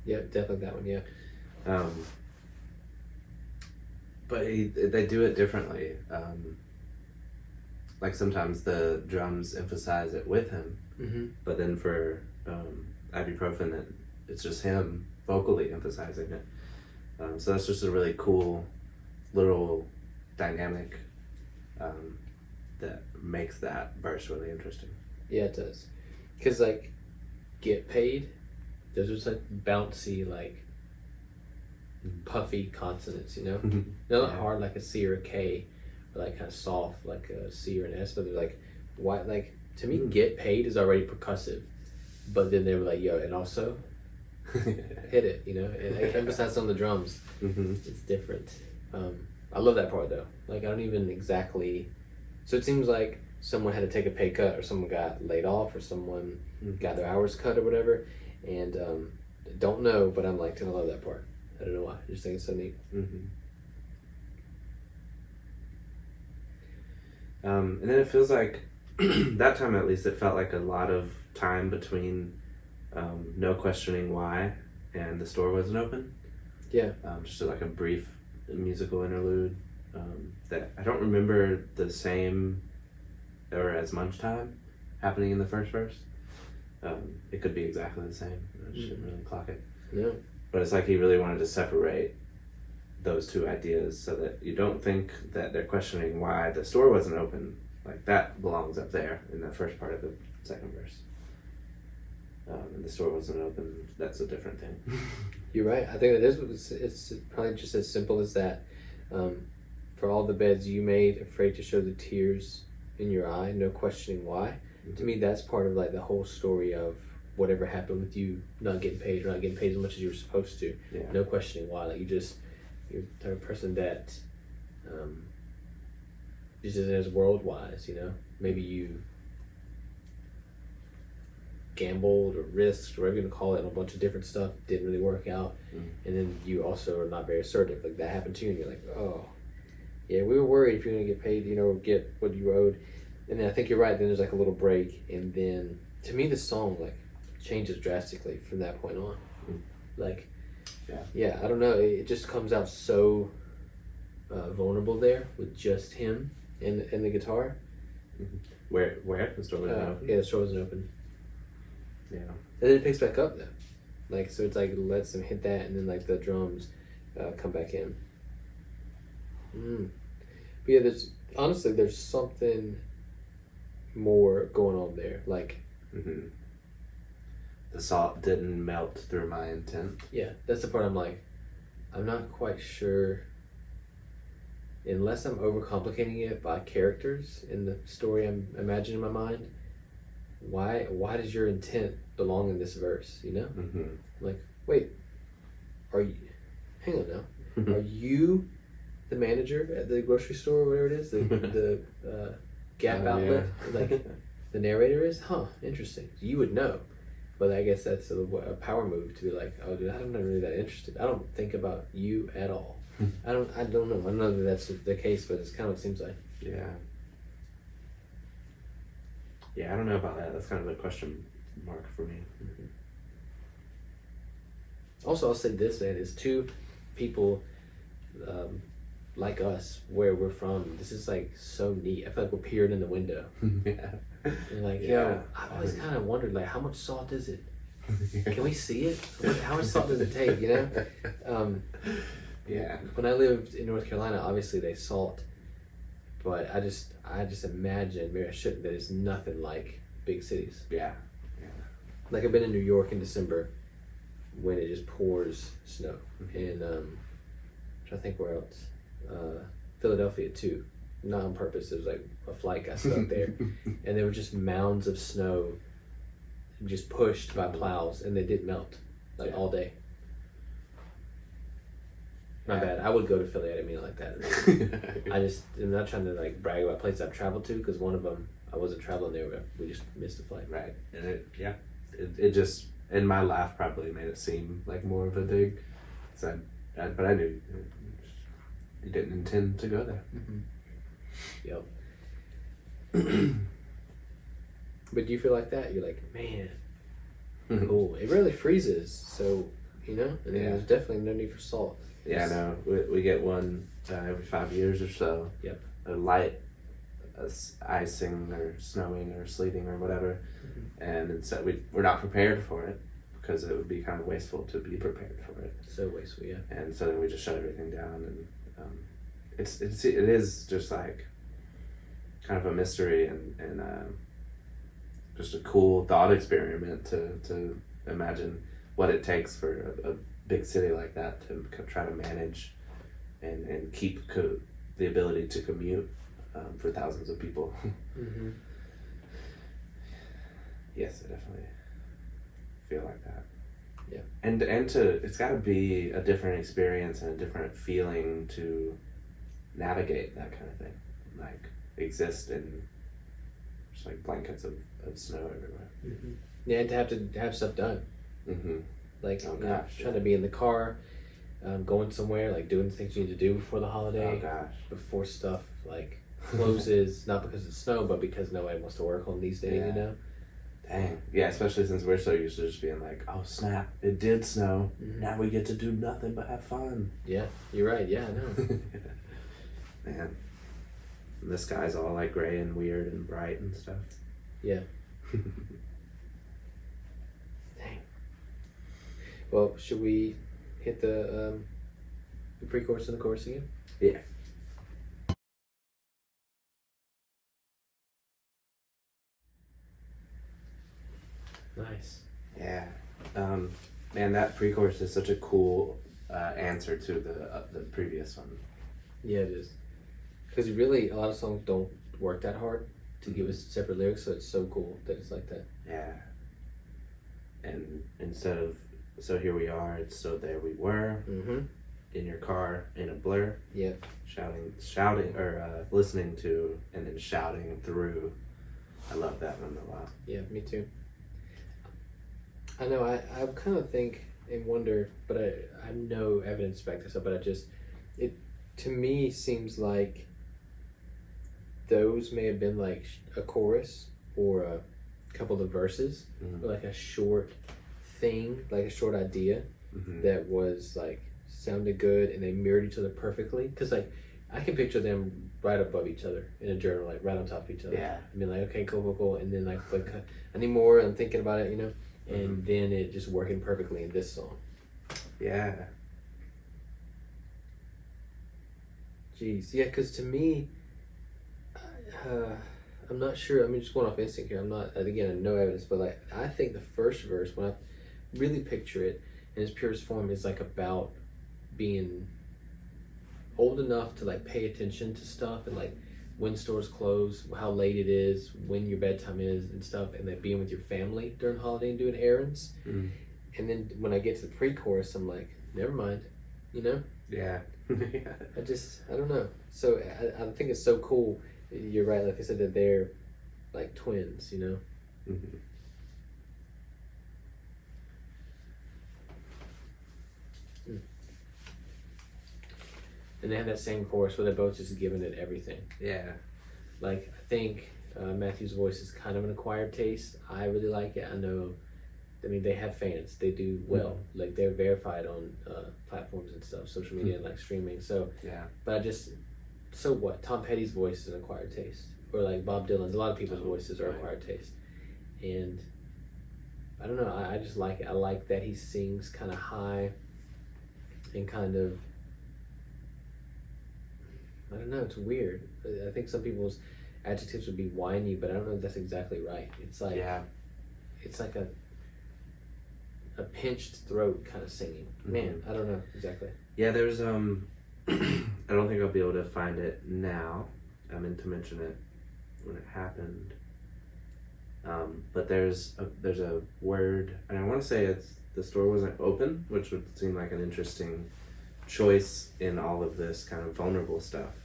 Yeah, definitely that one. Yeah. But they do it differently. Like sometimes the drums emphasize it with him, Mm-hmm. but then for ibuprofen, it's just him vocally emphasizing it. So that's just a really cool little dynamic that makes that verse really interesting. Yeah, it does. Because like, get paid, those are just like bouncy, like puffy consonants, you know? They're not hard like a C or a K, or like kind of soft like a C or an S, but they're like white. Like to me, get paid is already percussive, but then they were like, yo, and also hit it, you know? It emphasizes on the drums. Mm-hmm. It's different. I love that part though. Like I don't even exactly. So it seems like someone had to take a pay cut, or someone got laid off, or someone got their hours cut, or whatever. And don't know, but I'm like, I love that part. I don't know why. I just think it's so neat. Mm-hmm. And then it feels like that time, at least, it felt like a lot of time between no questioning why and the store wasn't open. Yeah. Just like a brief musical interlude that I don't remember the same or as much time happening in the first verse. It could be exactly the same. I just didn't really clock it. Yeah. But it's like he really wanted to separate those 2 ideas so that you don't think that they're questioning why the store wasn't open. Like that belongs up there in the first part of the second verse. And the store wasn't open, that's a different thing. You're right. I think that it's probably just as simple as that. For all the beds you made, afraid to show the tears in your eye, no questioning why. Mm-hmm. To me, that's part of like the whole story of whatever happened with you not getting paid, or not getting paid as much as you were supposed to. Yeah. No questioning why. Like you're the type of person that just as world wise, you know. Maybe you gambled or risked, or whatever you want to call it, on a bunch of different stuff, didn't really work out. And then you also are not very assertive. Like that happened to you, and you're like, oh yeah, we were worried if you're gonna get paid, you know, get what you owed. And then I think you're right, then there's like a little break, and then to me the song like changes drastically from that point on. Like yeah, I don't know, it just comes out so vulnerable there with just him and the guitar. Where the store wasn't open? Yeah, the store wasn't open. Yeah. And then it picks back up though. Like so it's like it lets them hit that, and then like the drums come back in. But yeah, there's something more going on there. Like the salt didn't melt through my intent. Yeah, that's the part I'm like, I'm not quite sure, unless I'm overcomplicating it by characters in the story I'm imagining in my mind. Why does your intent belong in this verse, you know? Like, wait, hang on now, are you the manager at the grocery store or whatever it is, the Gap outlet? Yeah. Like the narrator is? Huh, interesting. You would know. But I guess that's a power move to be like, oh, dude, I'm not really that interested. I don't think about you at all. I don't know. I don't know that that's the case, but it's kind of what it seems like. Yeah. Yeah, I don't know about that. That's kind of a question mark for me. Mm-hmm. Also, I'll say this, man, is two people like us, where we're from. This is like so neat. I feel like we're peering in the window. Yeah. And like, Yeah. yo, I've always kind of wondered, like, how much salt is it? Can we see it? How much salt does it take, you know? Yeah. When I lived in North Carolina, obviously they salt, but I just imagine, maybe I shouldn't, that it's nothing like big cities. Yeah. Like I've been in New York in December when it just pours snow, and I think where else? Philadelphia too. Not on purpose. It was like a flight got stuck there, and there were just mounds of snow, just pushed by plows, and they didn't melt like all day. My bad. I would go to Philly. I didn't mean it like that. I'm not trying to like brag about places I've traveled to, because one of them I wasn't traveling there, but we just missed a flight. Right, and it just, and my laugh probably made it seem like more of a dig. So, but I knew you didn't intend to go there. Mm-hmm. Yep. But do you feel like that? You're like, man, cool. It really freezes, so you know, and then there's definitely no need for salt. Yeah, no, we get one every 5 years or so. Yep. A light icing or snowing or sleeting or whatever, and instead we're not prepared for it because it would be kind of wasteful to be prepared for it. So wasteful, yeah. And so then we just shut everything down, and it is just like kind of a mystery and just a cool thought experiment to imagine what it takes for a big city like that to try to manage and keep the ability to commute for thousands of people. Mm-hmm. Yes, I definitely feel like that. Yeah. And it's got to be a different experience and a different feeling to navigate that kind of thing, like exist in just like blankets of snow everywhere. Mm-hmm. Yeah, and to have stuff done. Mm-hmm. Like, trying to be in the car, going somewhere, like doing things you need to do before the holiday. Oh gosh. Before stuff like closes, not because it's snow, but because nobody wants to work on these days, you know? Dang. Yeah, especially since we're so used to just being like, oh snap, it did snow. Mm-hmm. Now we get to do nothing but have fun. Yeah, you're right. Yeah, I know. Man. And the sky's all like gray and weird and bright and stuff. Yeah. Dang. Well, should we hit the pre-chorus and the chorus again? Yeah. Nice. Yeah. Man, that pre-chorus is such a cool answer to the previous one. Yeah, it is. Because really, a lot of songs don't work that hard to give us separate lyrics, so it's so cool that it's like that. Yeah. And instead of so here we are, it's so there we were. Mm-hmm. In your car, in a blur. Yeah. Shouting, or listening to, and then shouting through. I love that one a lot. Yeah, me too. I know, I kind of think and wonder, but I have no evidence to back this up, but it to me seems like those may have been like a chorus or a couple of verses, or like a short thing, like a short idea that was like sounded good and they mirrored each other perfectly. Because like I can picture them right above each other in a journal, like right on top of each other. Yeah. I mean, like, okay, cool, and then like I need more. I'm thinking about it, you know, and then it just working perfectly in this song. Yeah. Jeez, yeah, because to me, I'm not sure. I mean, just going off instinct here. I'm not, again, no evidence, but like I think the first verse, when I really picture it in its purest form, is like about being old enough to like pay attention to stuff and like when stores close, how late it is, when your bedtime is and stuff, and then being with your family during holiday and doing errands. And then when I get to the pre-chorus, I'm like, never mind, you know? Yeah. I don't know. So I think it's so cool. You're right, like I said, that they're like twins, you know? and they have that same chorus where they're both just giving it everything. Yeah. Like, I think Matthew's voice is kind of an acquired taste. I really like it. I know, I mean, they have fans. They do well. Like, they're verified on platforms and stuff, social media and like streaming. So, Yeah. but so what? Tom Petty's voice is an acquired taste. Or like Bob Dylan's. A lot of people's voices are acquired taste. And I don't know, I just like it. I like that he sings kind of high and kind of, I don't know, it's weird. I think some people's adjectives would be whiny, but I don't know if that's exactly right. It's like, it's like a pinched throat kind of singing. Man, I don't know exactly. Yeah, there's I don't think I'll be able to find it now. I meant to mention it when it happened. But there's a word, and I want to say it's the store wasn't open, which would seem like an interesting choice in all of this kind of vulnerable stuff.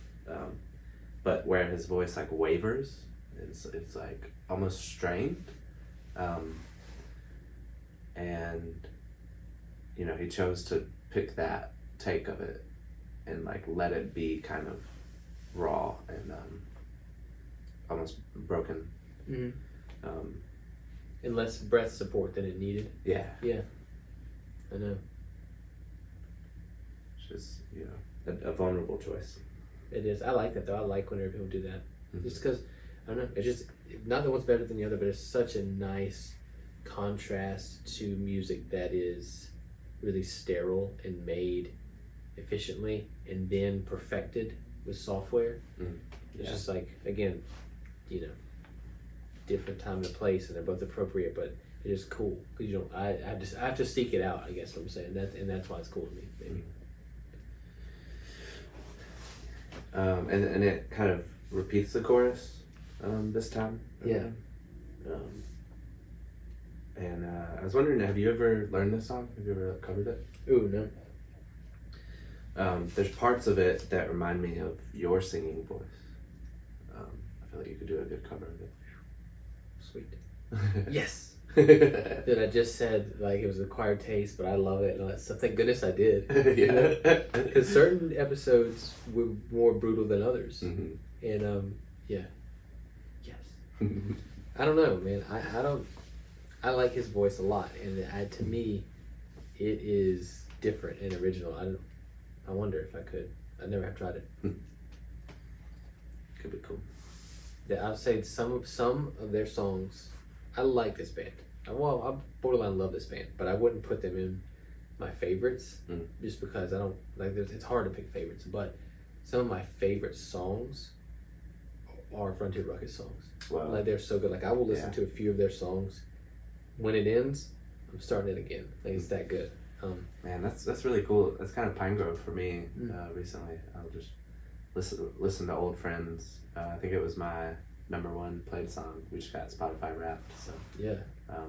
But where his voice like wavers, it's like almost strained. And you know, he chose to pick that take of it and like let it be kind of raw and almost broken. And less breath support than it needed. Yeah. I know. It's just, you know, a vulnerable choice. It is. I like that though. I like whenever people do that. Just because, I don't know, it's just, not that one's better than the other, but it's such a nice contrast to music that is really sterile and made efficiently and then perfected with software. It's just like, again, you know, different time and place, and they're both appropriate, but it is cool because you don't. I have to seek it out. I guess what I'm saying that's why it's cool to me. Maybe. And it kind of repeats the chorus this time. Yeah. And I was wondering, have you ever learned this song? Have you ever covered it? Ooh, no. There's parts of it that remind me of your singing voice. I feel like you could do a good cover of it. Sweet. Yes. Dude, I just said like it was acquired taste, but I love it and all that stuff. Thank goodness I did. Because certain episodes were more brutal than others. And yes. I don't know, man. I like his voice a lot, and to me, it is different and original. I wonder if I could. I never have tried it. Could be cool. Yeah, I'd say some of their songs. I like this band. I borderline love this band, but I wouldn't put them in my favorites just because I don't like. It's hard to pick favorites, but some of my favorite songs are Frontier Ruckus songs. Wow. Like they're so good. Like I will listen to a few of their songs. When it ends, I'm starting it again. Like it's that good. Man, that's really cool. That's kind of Pine Grove for me recently. I'll just listen to old friends. I think it was my #1 played song. We just got Spotify Wrapped, so yeah. I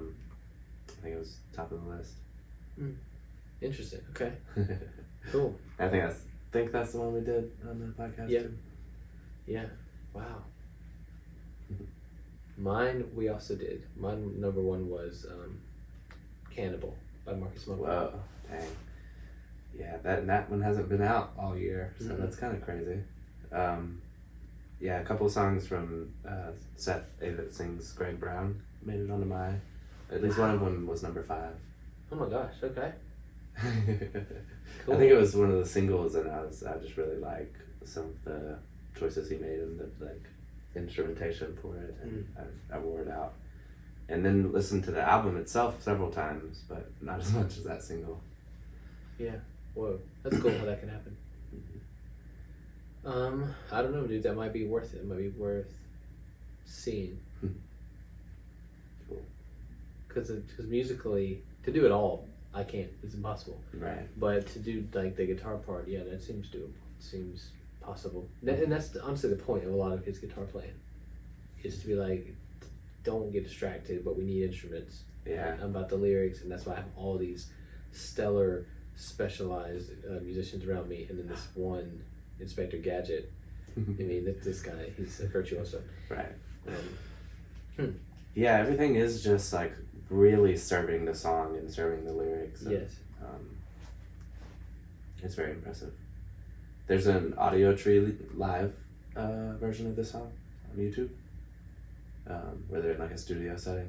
think it was top of the list. Interesting. Okay. Cool. I think that's the one we did on the podcast too. Yeah. Wow. Mine we also did. Mine #1 was Cannibal by Marcus Monroe. Whoa, dang. Yeah, that one hasn't been out all year, so that's kind of crazy. Yeah, a couple of songs from Seth Avett Sings Greg Brown made it onto my, at least one of them was #5. Oh my gosh, okay. Cool. I think it was one of the singles, and I just really like some of the choices he made and the like instrumentation for it, and I wore it out. And then listened to the album itself several times, but not as much as that single. Yeah. Whoa. That's cool how that can happen. I don't know, dude. That might be worth it. It might be worth seeing. Cool. Because musically, to do it all, I can't. It's impossible. Right. But to do like the guitar part, yeah, that seems doable. It seems possible. And that's honestly the point of a lot of his guitar playing, is to be like, don't get distracted, but we need instruments. Yeah. I'm about the lyrics, and that's why I have all these stellar, specialized musicians around me, and then this one Inspector Gadget. I mean, this guy, he's a virtuoso. Right. Yeah, everything is just like really serving the song and serving the lyrics. And, yes. It's very impressive. There's an Audio Tree live version of this song on YouTube, where they're in like a studio setting.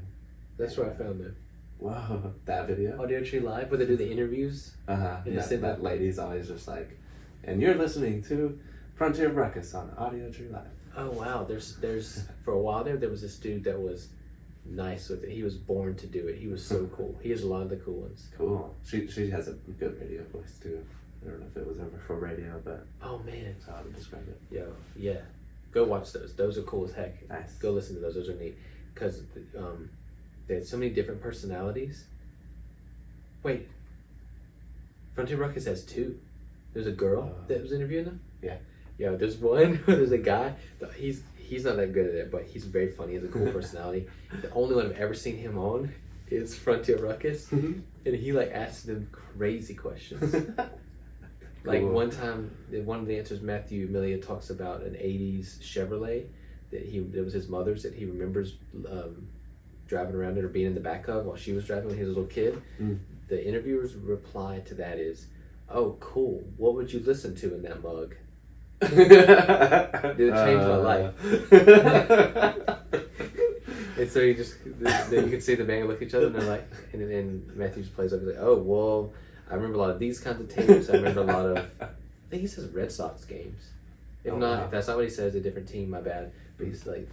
That's where I found it. Whoa, that video? Audio Tree Live, where they do the interviews. And that lady's always just like, and you're listening to Frontier Ruckus on Audio Tree Live. Oh wow, there's for a while there was this dude that was nice with it. He was born to do it. He was so cool. He has a lot of the cool ones. Cool. She has a good radio voice too. I don't know if it was ever for radio, but oh man, that's how I would describe it. Yo, yeah, go watch those. Those are cool as heck. Nice. Go listen to those. Those are neat because they had so many different personalities. Wait, Frontier Ruckus has two. There's a girl that was interviewing them. Yeah. Yeah, there's one. There's a guy. He's not that good at it, but he's very funny. He has a cool personality. The only one I've ever seen him on is Frontier Ruckus, and he like asks them crazy questions. Like one time, one of the answers, Matthew Milia talks about an '80s Chevrolet that was his mother's that he remembers driving around it or being in the back of while she was driving when he was a little kid. The interviewer's reply to that is, "Oh, cool. What would you listen to in that mug?" Dude, it changed my life. And so you can see the band look at each other and they're like, and then Matthew just plays up. He's like, "Oh, well, I remember a lot of these kinds of tapes. I remember a lot of," I think he says Red Sox games. If if that's not what he says, a different team, my bad. But he's like,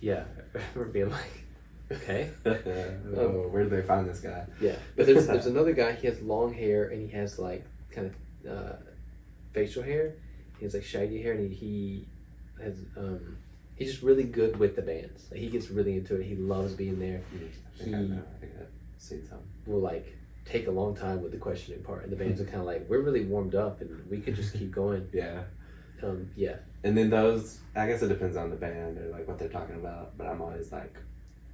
yeah, I remember being like, okay. Where did they find this guy? Yeah, but there's another guy. He has long hair and he has like kind of facial hair. He has like shaggy hair and he has he's just really good with the bands. Like, he gets really into it. He loves being there. I think I've seen some. Will like take a long time with the questioning part, and the bands are kind of like, we're really warmed up and we could just keep going. Yeah. Yeah. And then those, I guess it depends on the band or like what they're talking about, but I'm always like,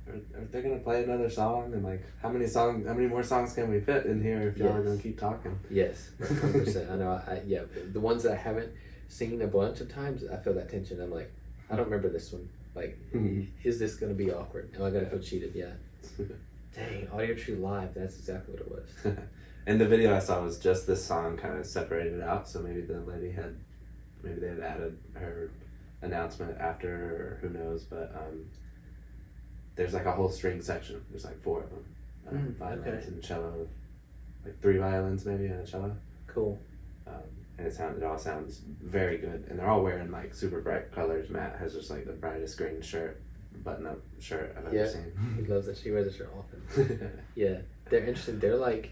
are they gonna play another song? And like, how many more songs can we fit in here if y'all are gonna keep talking? Yes, 100%. I know. Yeah, the ones that I haven't seen a bunch of times, I feel that tension. I'm like, I don't remember this one. Like, is this gonna be awkward? Am I gonna feel cheated? Yeah. Dang, Audio Tree Live. That's exactly what it was. And the video I saw was just this song kind of separated out. So maybe they had added her announcement after, or who knows. But there's like a whole string section. There's like 4 of them. Violins and cello, like 3 violins maybe and a cello. Cool. And it all sounds very good. And they're all wearing like super bright colors. Matt has just like the brightest green button-up shirt I've ever seen. He loves it. She wears the shirt often. Yeah, they're interesting. They're like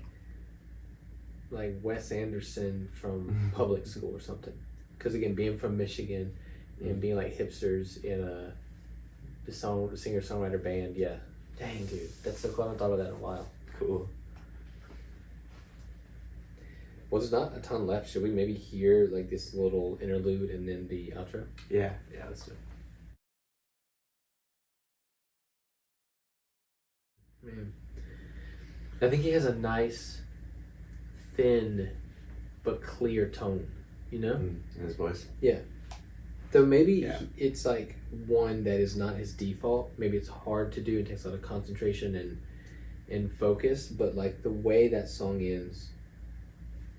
Wes Anderson from public school or something. Because again, being from Michigan and being like hipsters in the singer-songwriter band, yeah. Dang, dude, that's so cool. I haven't thought about that in a while. Cool. Well, there's not a ton left. Should we maybe hear like this little interlude and then the outro? Yeah, let's do it. Man, I think he has a nice, thin, but clear tone. You know, in his voice. Yeah. Though maybe it's like one that is not his default. Maybe it's hard to do. It takes a lot of concentration and focus. But like the way that song ends,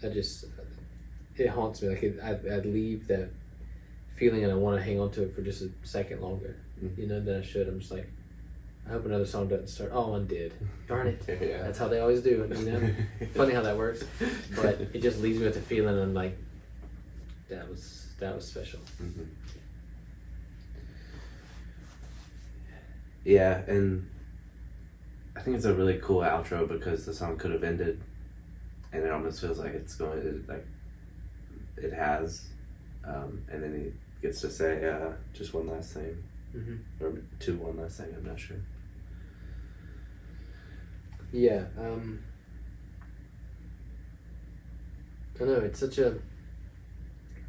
it haunts me. Like I'd leave that feeling and I want to hang on to it for just a second longer. You know, than I should. I'm just like, I hope another song doesn't start. Oh, one did. Darn it. Yeah. That's how they always do it, you know? Funny how that works. But it just leaves me with the feeling I'm like, that was special. Mm-hmm. Yeah, and I think it's a really cool outro because the song could have ended and it almost feels like it's going to, like, it has. And then he gets to say just one last thing. Or one last thing, I'm not sure. Yeah, I don't know, it's such a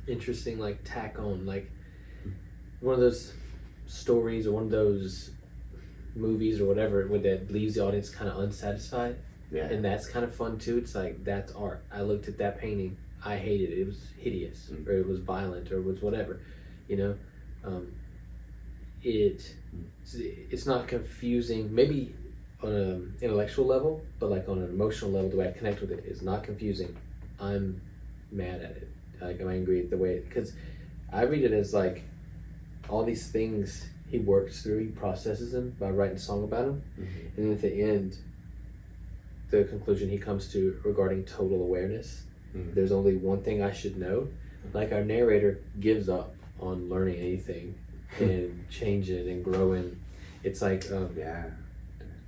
interesting like tack on, like one of those stories or one of those movies or whatever that leaves the audience kind of unsatisfied. Yeah. And that's kind of fun too. It's like, that's art. I looked at that painting, I hated it. It was hideous, or it was violent, or it was whatever, you know. It's not confusing, maybe on an intellectual level, but like on an emotional level, the way I connect with it is not confusing. I'm mad at it. Like, am I angry at the way? Because I read it as like all these things he works through, he processes them by writing a song about them, and then at the end, the conclusion he comes to regarding total awareness. There's only one thing I should know. Like, our narrator gives up on learning anything and changing and growing. It's like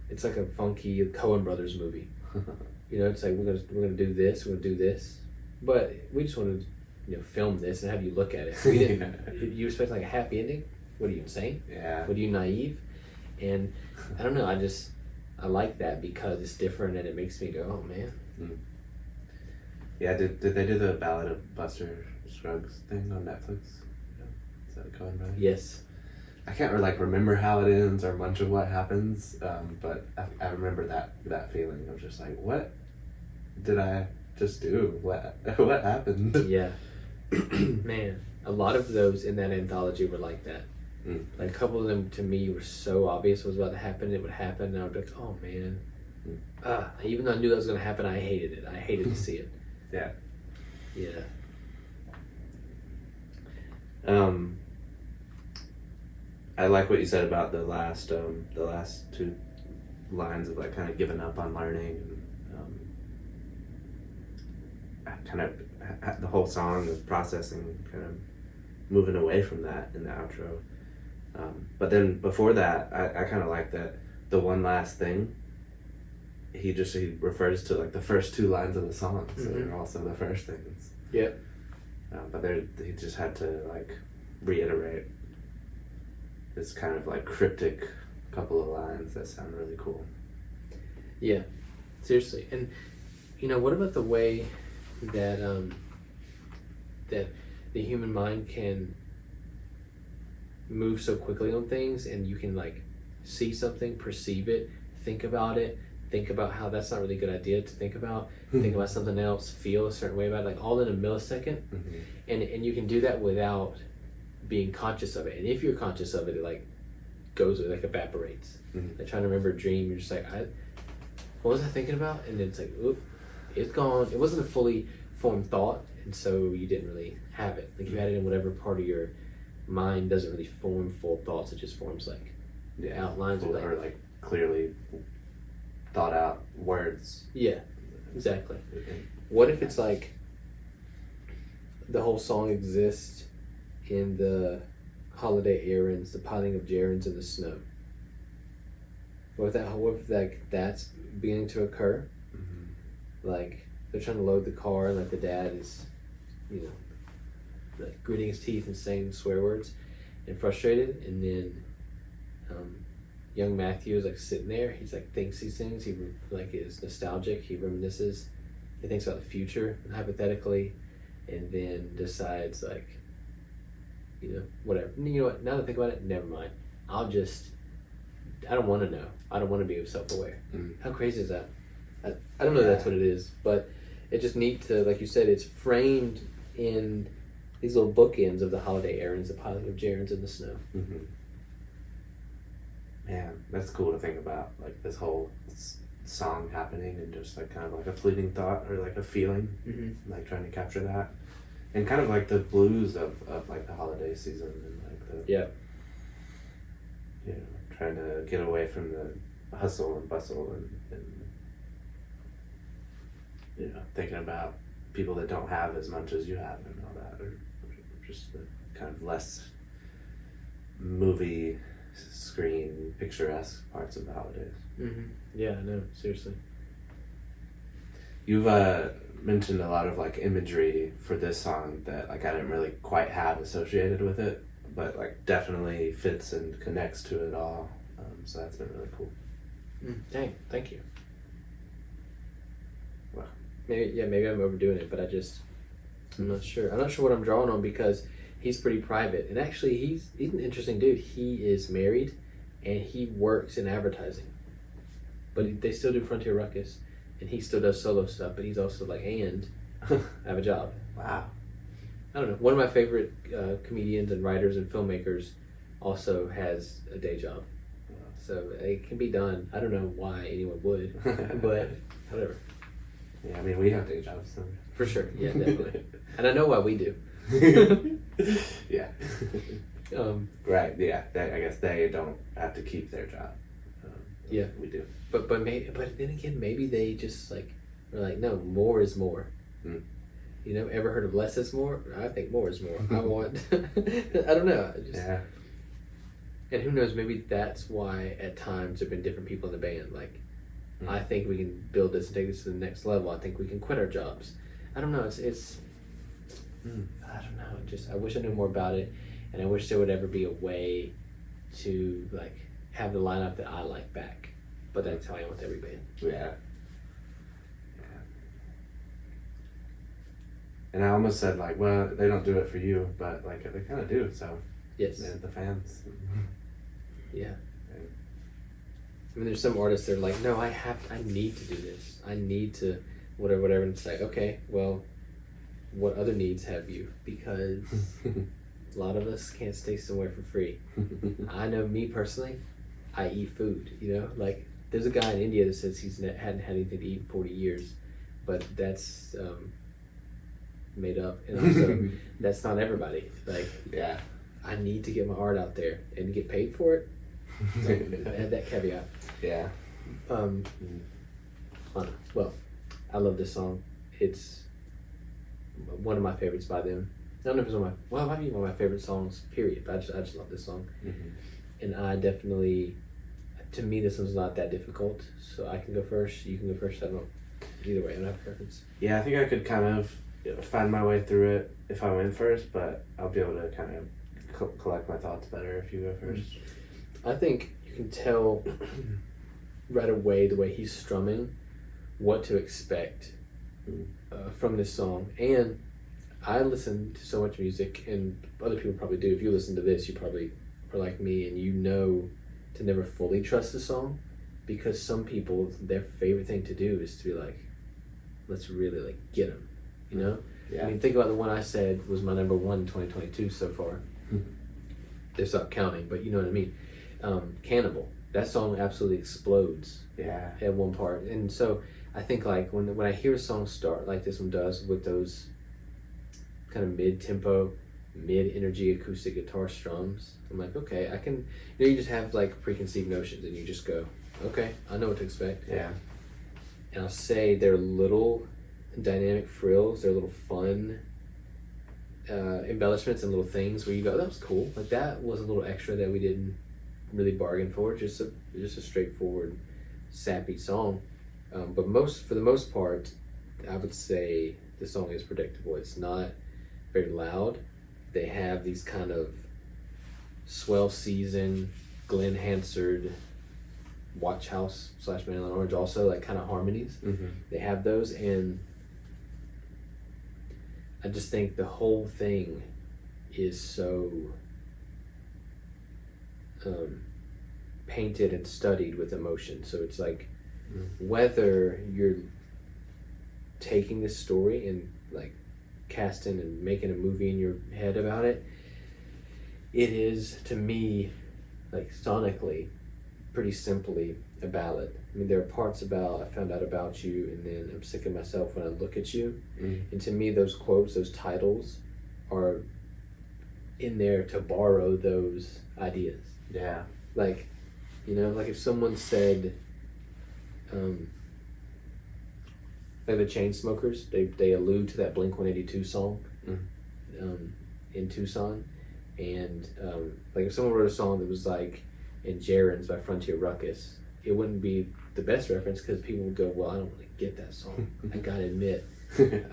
it's like a funky Coen Brothers movie. You know, it's like we're gonna do this, but we just want to, you know, film this and have you look at it. We didn't. You expect like a happy ending? What are you, insane? Yeah. What are you, naive? And I don't know. I like that because it's different and it makes me go, oh man. Yeah. Did they do the Ballad of Buster Scruggs thing on Netflix? Is that Coen Brothers? Yes. I can't remember how it ends or much of what happens, but I remember that feeling of just like, what did I just do? What happened? Yeah. Man, a lot of those in that anthology were like that. Like, a couple of them to me were so obvious what was about to happen, it would happen, and I would be like, oh man. Even though I knew that was going to happen, I hated it. I hated to see it. Yeah. Yeah. I like what you said about the last two lines of like kind of giving up on learning, and kind of the whole song of processing, kind of moving away from that in the outro. But then before that, I kind of like that the one last thing. He refers to like the first two lines of the song, so they're also the first things. Yeah. But he just had to like reiterate this kind of like cryptic couple of lines that sound really cool. Yeah, seriously. And you know, what about the way that that the human mind can move so quickly on things, and you can like see something, perceive it, think about how that's not really a good idea to think about, think about something else, feel a certain way about it, like all in a millisecond. And you can do that without being conscious of it. And if you're conscious of it, it like goes, it like evaporates. Like trying to remember a dream, you're just like, what was I thinking about? And then it's like, oop, it's gone. It wasn't a fully formed thought, and so you didn't really have it. Like, you had it in whatever part of your mind doesn't really form full thoughts, it just forms like outlines or like clearly thought out words. Yeah, exactly. What if it's like the whole song exists in the holiday errands, the piling of gerunds in the snow? What if that's beginning to occur? Like, they're trying to load the car, and like the dad is, you know, like gritting his teeth and saying swear words and frustrated, and then young Matthew is like sitting there. He's like thinks these things. He like is nostalgic. He reminisces. He thinks about the future hypothetically, and then decides like, you know, whatever. You know what? Now that I think about it, never mind. I don't want to know. I don't want to be self-aware. How crazy is that? I don't know if that's what it is, but it's just neat to, like you said, it's framed in these little bookends of the holiday errands, the piling of gerunds in the snow. Man, that's cool to think about, like this whole song happening and just like kind of like a fleeting thought or like a feeling, like trying to capture that, and kind of like the blues of like the holiday season and like the you know, trying to get away from the hustle and bustle and you know, thinking about people that don't have as much as you have and all that, or just the kind of less movie screen picturesque parts of the holidays. Yeah, no, seriously. You've mentioned a lot of like imagery for this song that like I didn't really quite have associated with it, but like definitely fits and connects to it all. So that's been really cool. Dang, thank you. Well, maybe I'm overdoing it, but I'm not sure. I'm not sure what I'm drawing on, because he's pretty private, and actually he's an interesting dude. He is married, and he works in advertising, but they still do Frontier Ruckus, and he still does solo stuff. But he's also like, and I have a job. Wow. I don't know. One of my favorite comedians and writers and filmmakers also has a day job. So it can be done. I don't know why anyone would, but whatever. Yeah, I mean, we have day jobs, so. For sure, yeah, definitely. And I know why we do. Yeah. Right, yeah. I guess they don't have to keep their job. Yeah. We do. But then again, maybe they just like are like, no, more is more. Mm. You know, ever heard of less is more? I think more is more. I want. I don't know. Yeah. And who knows? Maybe that's why at times there've been different people in the band. Like, I think we can build this and take this to the next level. I think we can quit our jobs. I don't know. It's. I don't know. Just I wish I knew more about it, and I wish there would ever be a way to like have the lineup that I like back. But that's how I am with every band. Yeah. And I almost said like, well, they don't do it for you, but like they kind of do. So yes, they're the fans. Yeah. I mean, there's some artists that are like, no, I need to do this. I need to whatever. And it's like, okay, well, what other needs have you? Because a lot of us can't stay somewhere for free. I know me personally, I eat food, you know? Like, there's a guy in India that says he's hadn't had anything to eat in 40 years, but that's made up. And also, that's not everybody. Like, yeah, I need to get my art out there and get paid for it. So, add that caveat. Yeah. Well, I love this song. It's one of my favorites by them. I don't know if it's it might be one of my favorite songs, period. But I just love this song. Mm-hmm. And I definitely, to me, this one's not that difficult. So I can go first. You can go first. I don't know. Either way, I don't have a preference. Yeah, I think I could kind of find my way through it if I went first, but I'll be able to kind of collect my thoughts better if you go first. I think you can tell right away the way he's strumming what to expect from this song. And I listen to so much music, and other people probably do. If you listen to this, you probably are like me, and you know to never fully trust a song, because some people, their favorite thing to do is to be like, let's really like get them, you know? Yeah. I mean, think about the one I said was my number one in 2022 so far. They stopped counting, but you know what I mean. Cannibal. That song absolutely explodes. Yeah. At one part, and so I think like when I hear a song start like this one does with those kind of mid-tempo, mid-energy acoustic guitar strums, I'm like, okay, I can. You know, you just have like preconceived notions, and you just go, okay, I know what to expect. Yeah. And I'll say they're little dynamic frills, they're little fun embellishments and little things where you go, that was cool. Like that was a little extra that we didn't really bargain for. Just a straightforward, sappy song. But for the most part, I would say the song is predictable. It's not very loud. They have these kind of Swell Season, Glenn Hansard, Watch House / Maryland Orange also, like kind of harmonies. Mm-hmm. They have those, and I just think the whole thing is so painted and studied with emotion. So it's like, whether you're taking this story and like casting and making a movie in your head about it, it is, to me, like sonically, pretty simply a ballad. I mean, there are parts about I found out about you, and then I'm sick of myself when I look at you. And to me, those quotes, those titles are in there to borrow those ideas. Yeah. Like, you know, like if someone said, like the Chainsmokers, they allude to that Blink-182 song in Tucson, and like if someone wrote a song that was like in Gerunds by Ruckus, it wouldn't be the best reference because people would go, well, I don't really get that song. I gotta admit,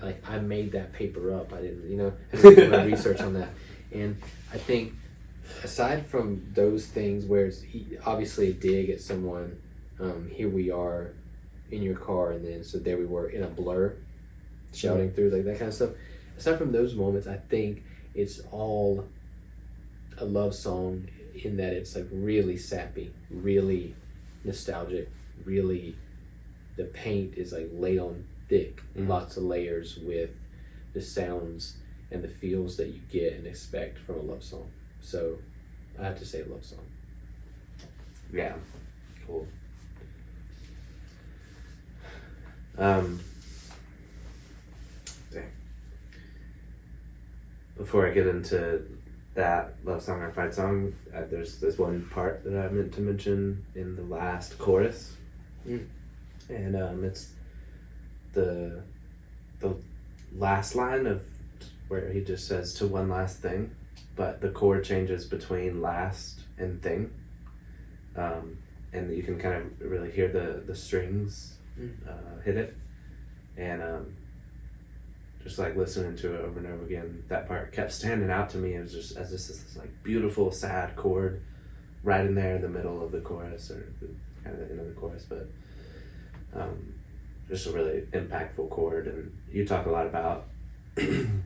like I made that paper up. I didn't, you know, I didn't do my research on that. And I think aside from those things where it's obviously a dig at someone, here we are in your car, and then so there we were in a blur shouting through, like that kind of stuff. Aside from those moments, I think it's all a love song in that it's like really sappy, really nostalgic, really the paint is like laid on thick, lots of layers with the sounds and the feels that you get and expect from a love song. So I have to say a love song. Yeah. Cool. before I get into that love song or fight song, there's this one part that I meant to mention in the last chorus, and it's the last line of where he just says to one last thing, but the chord changes between last and thing, and you can kind of really hear the strings hit it, and just like listening to it over and over again, that part kept standing out to me as just this like beautiful sad chord right in there in the middle of the chorus, or kind of the end of the chorus, but just a really impactful chord. And you talk a lot about and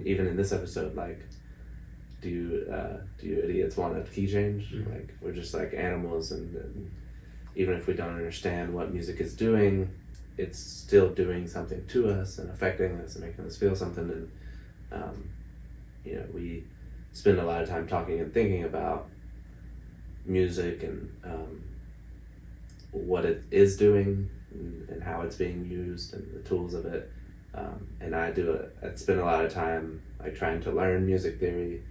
even in this episode, like, do you idiots want a key change? Like, we're just like animals, and even if we don't understand what music is doing, it's still doing something to us and affecting us and making us feel something. And we spend a lot of time talking and thinking about music and what it is doing and how it's being used and the tools of it. And I spend a lot of time like trying to learn music theory,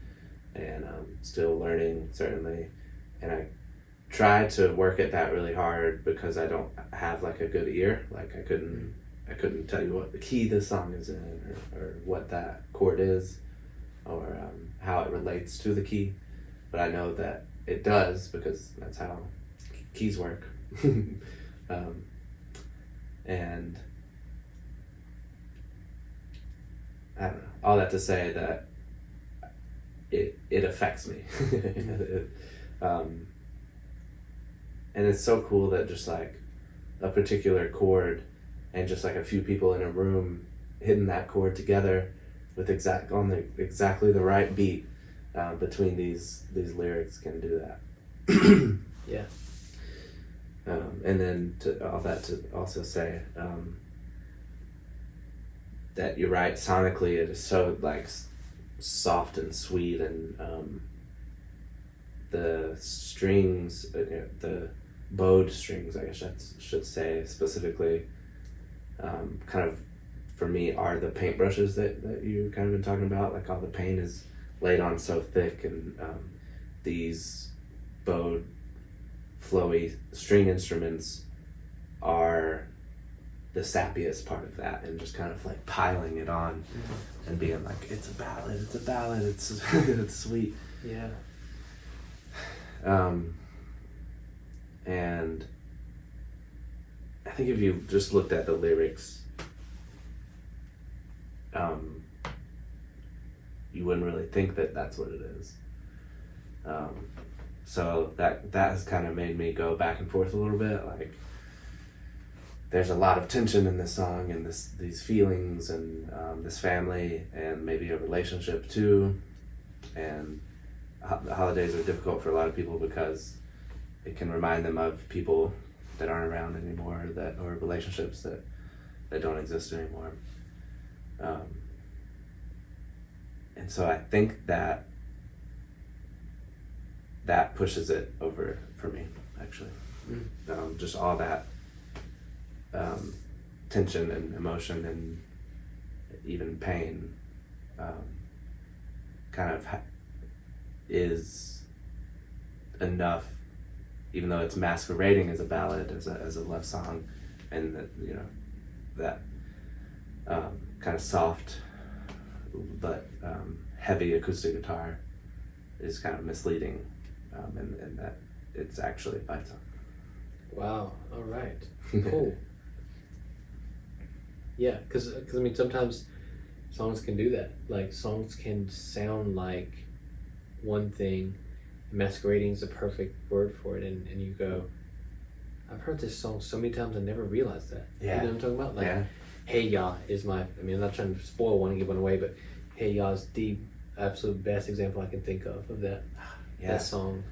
and still learning, certainly. And I try to work at that really hard because I don't have like a good ear. Like I couldn't tell you what the key this song is in, or what that chord is, or how it relates to the key. But I know that it does, because that's how keys work. And I don't know, all that to say that it affects me. And it's so cool that just like a particular chord and just like a few people in a room hitting that chord together with exactly the right beat between these lyrics can do that. Yeah. And then all that to also say that you're right, sonically it is so like soft and sweet, and the strings, the bowed strings, I guess I should say specifically, kind of for me are the paintbrushes that you kind of been talking about. Like all the paint is laid on so thick, and these bowed flowy string instruments are the sappiest part of that, and just kind of like piling it on and being like, it's a ballad, it's it's sweet. Yeah. And I think if you just looked at the lyrics, you wouldn't really think that that's what it is. So that has kind of made me go back and forth a little bit. Like, there's a lot of tension in this song, and these feelings, and this family, and maybe a relationship too. And the holidays are difficult for a lot of people because it can remind them of people that aren't around anymore, or relationships that don't exist anymore. And so I think that pushes it over for me, actually. Just all that tension and emotion and even pain kind of is enough, even though it's masquerading as a ballad, as a love song, and that kind of soft but heavy acoustic guitar is kind of misleading, and that it's actually a fight song. Wow. All right. Cool. Yeah, because I mean, sometimes songs can do that. Like, songs can sound like one thing. Masquerading is a perfect word for it, and you go, I've heard this song so many times I never realized that. Yeah. You know what I'm talking about? Like, Yeah. Hey Ya is I'm not trying to spoil one and give one away, but Hey Ya is the absolute best example I can think of that. Yeah. That song.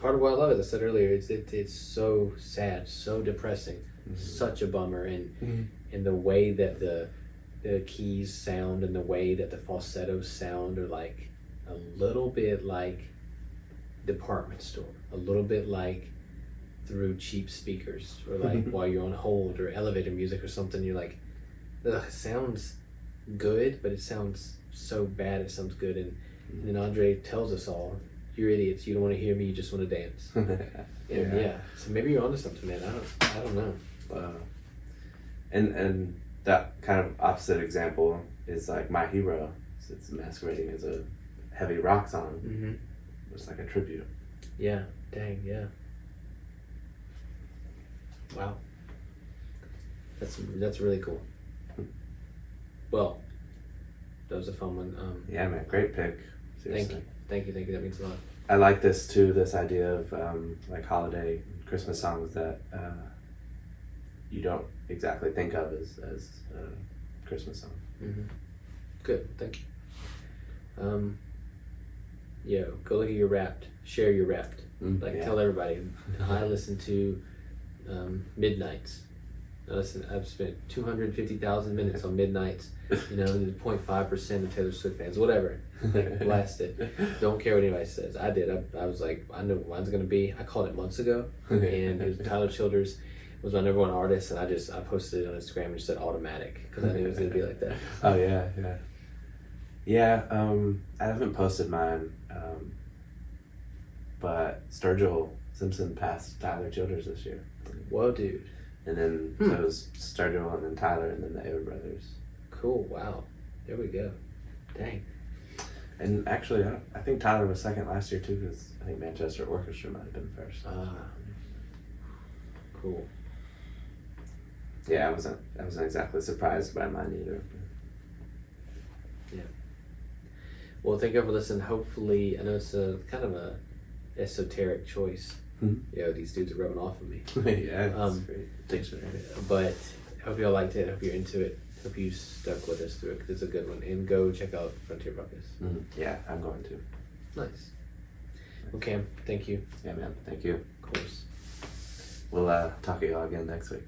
Part of why I love it, as I said earlier, it's so sad, so depressing, such a bummer, and the way that the keys sound and the way that the falsettos sound are like a little bit like department store, a little bit like through cheap speakers, or like while you're on hold, or elevator music or something. You're like, ugh, it sounds good, but it sounds so bad it sounds good. And then Andre tells us all, "You're idiots. You don't want to hear me. You just want to dance." And yeah, so maybe you're onto something, man. I don't know. And that kind of opposite example is like My Hero. So it's masquerading as a heavy rock song. Mm-hmm. It's like a tribute. Yeah. Dang. Yeah. Wow. That's really cool. Well, that was a fun one. Yeah, man, great pick. Seriously. Thank you. That means a lot. I like this too. This idea of like holiday Christmas songs that you don't exactly think of as a Christmas song. Mm-hmm. Good, thank you. Yo, go look at your Wrapped. Share your Wrapped. Tell everybody. I listen to Midnights. I've spent 250,000 minutes on Midnights. 0.5% of Taylor Swift fans, whatever. Blast it. Don't care what anybody says. I did. I was like, I know what mine's gonna be. I called it months ago, and it was Tyler Childers was my number one artist, and I posted it on Instagram and just said automatic because I knew it was gonna be like that. Oh yeah. I haven't posted mine, but Sturgill Simpson passed Tyler Childers this year. Whoa, dude. And then so it was Sturgill and then Tyler and then the Air Brothers. Cool. Wow. There we go. Dang. And actually, I think Tyler was second last year too, because I think Manchester Orchestra might have been first. Cool. Yeah, I wasn't exactly surprised by mine either. Yeah. Well, thank you for listening. Hopefully, I know it's a kind of a esoteric choice. These dudes are rubbing off of me. Yeah, that's great. Thanks for that. But I hope y'all liked it. I hope you're into it. Hope you stuck with us through it because it's a good one. And go check out Frontier Ruckus. Yeah, I'm going to. Nice. Well, Cam, thank you. Yeah, man. Thank you. Of course. We'll talk to y'all again next week.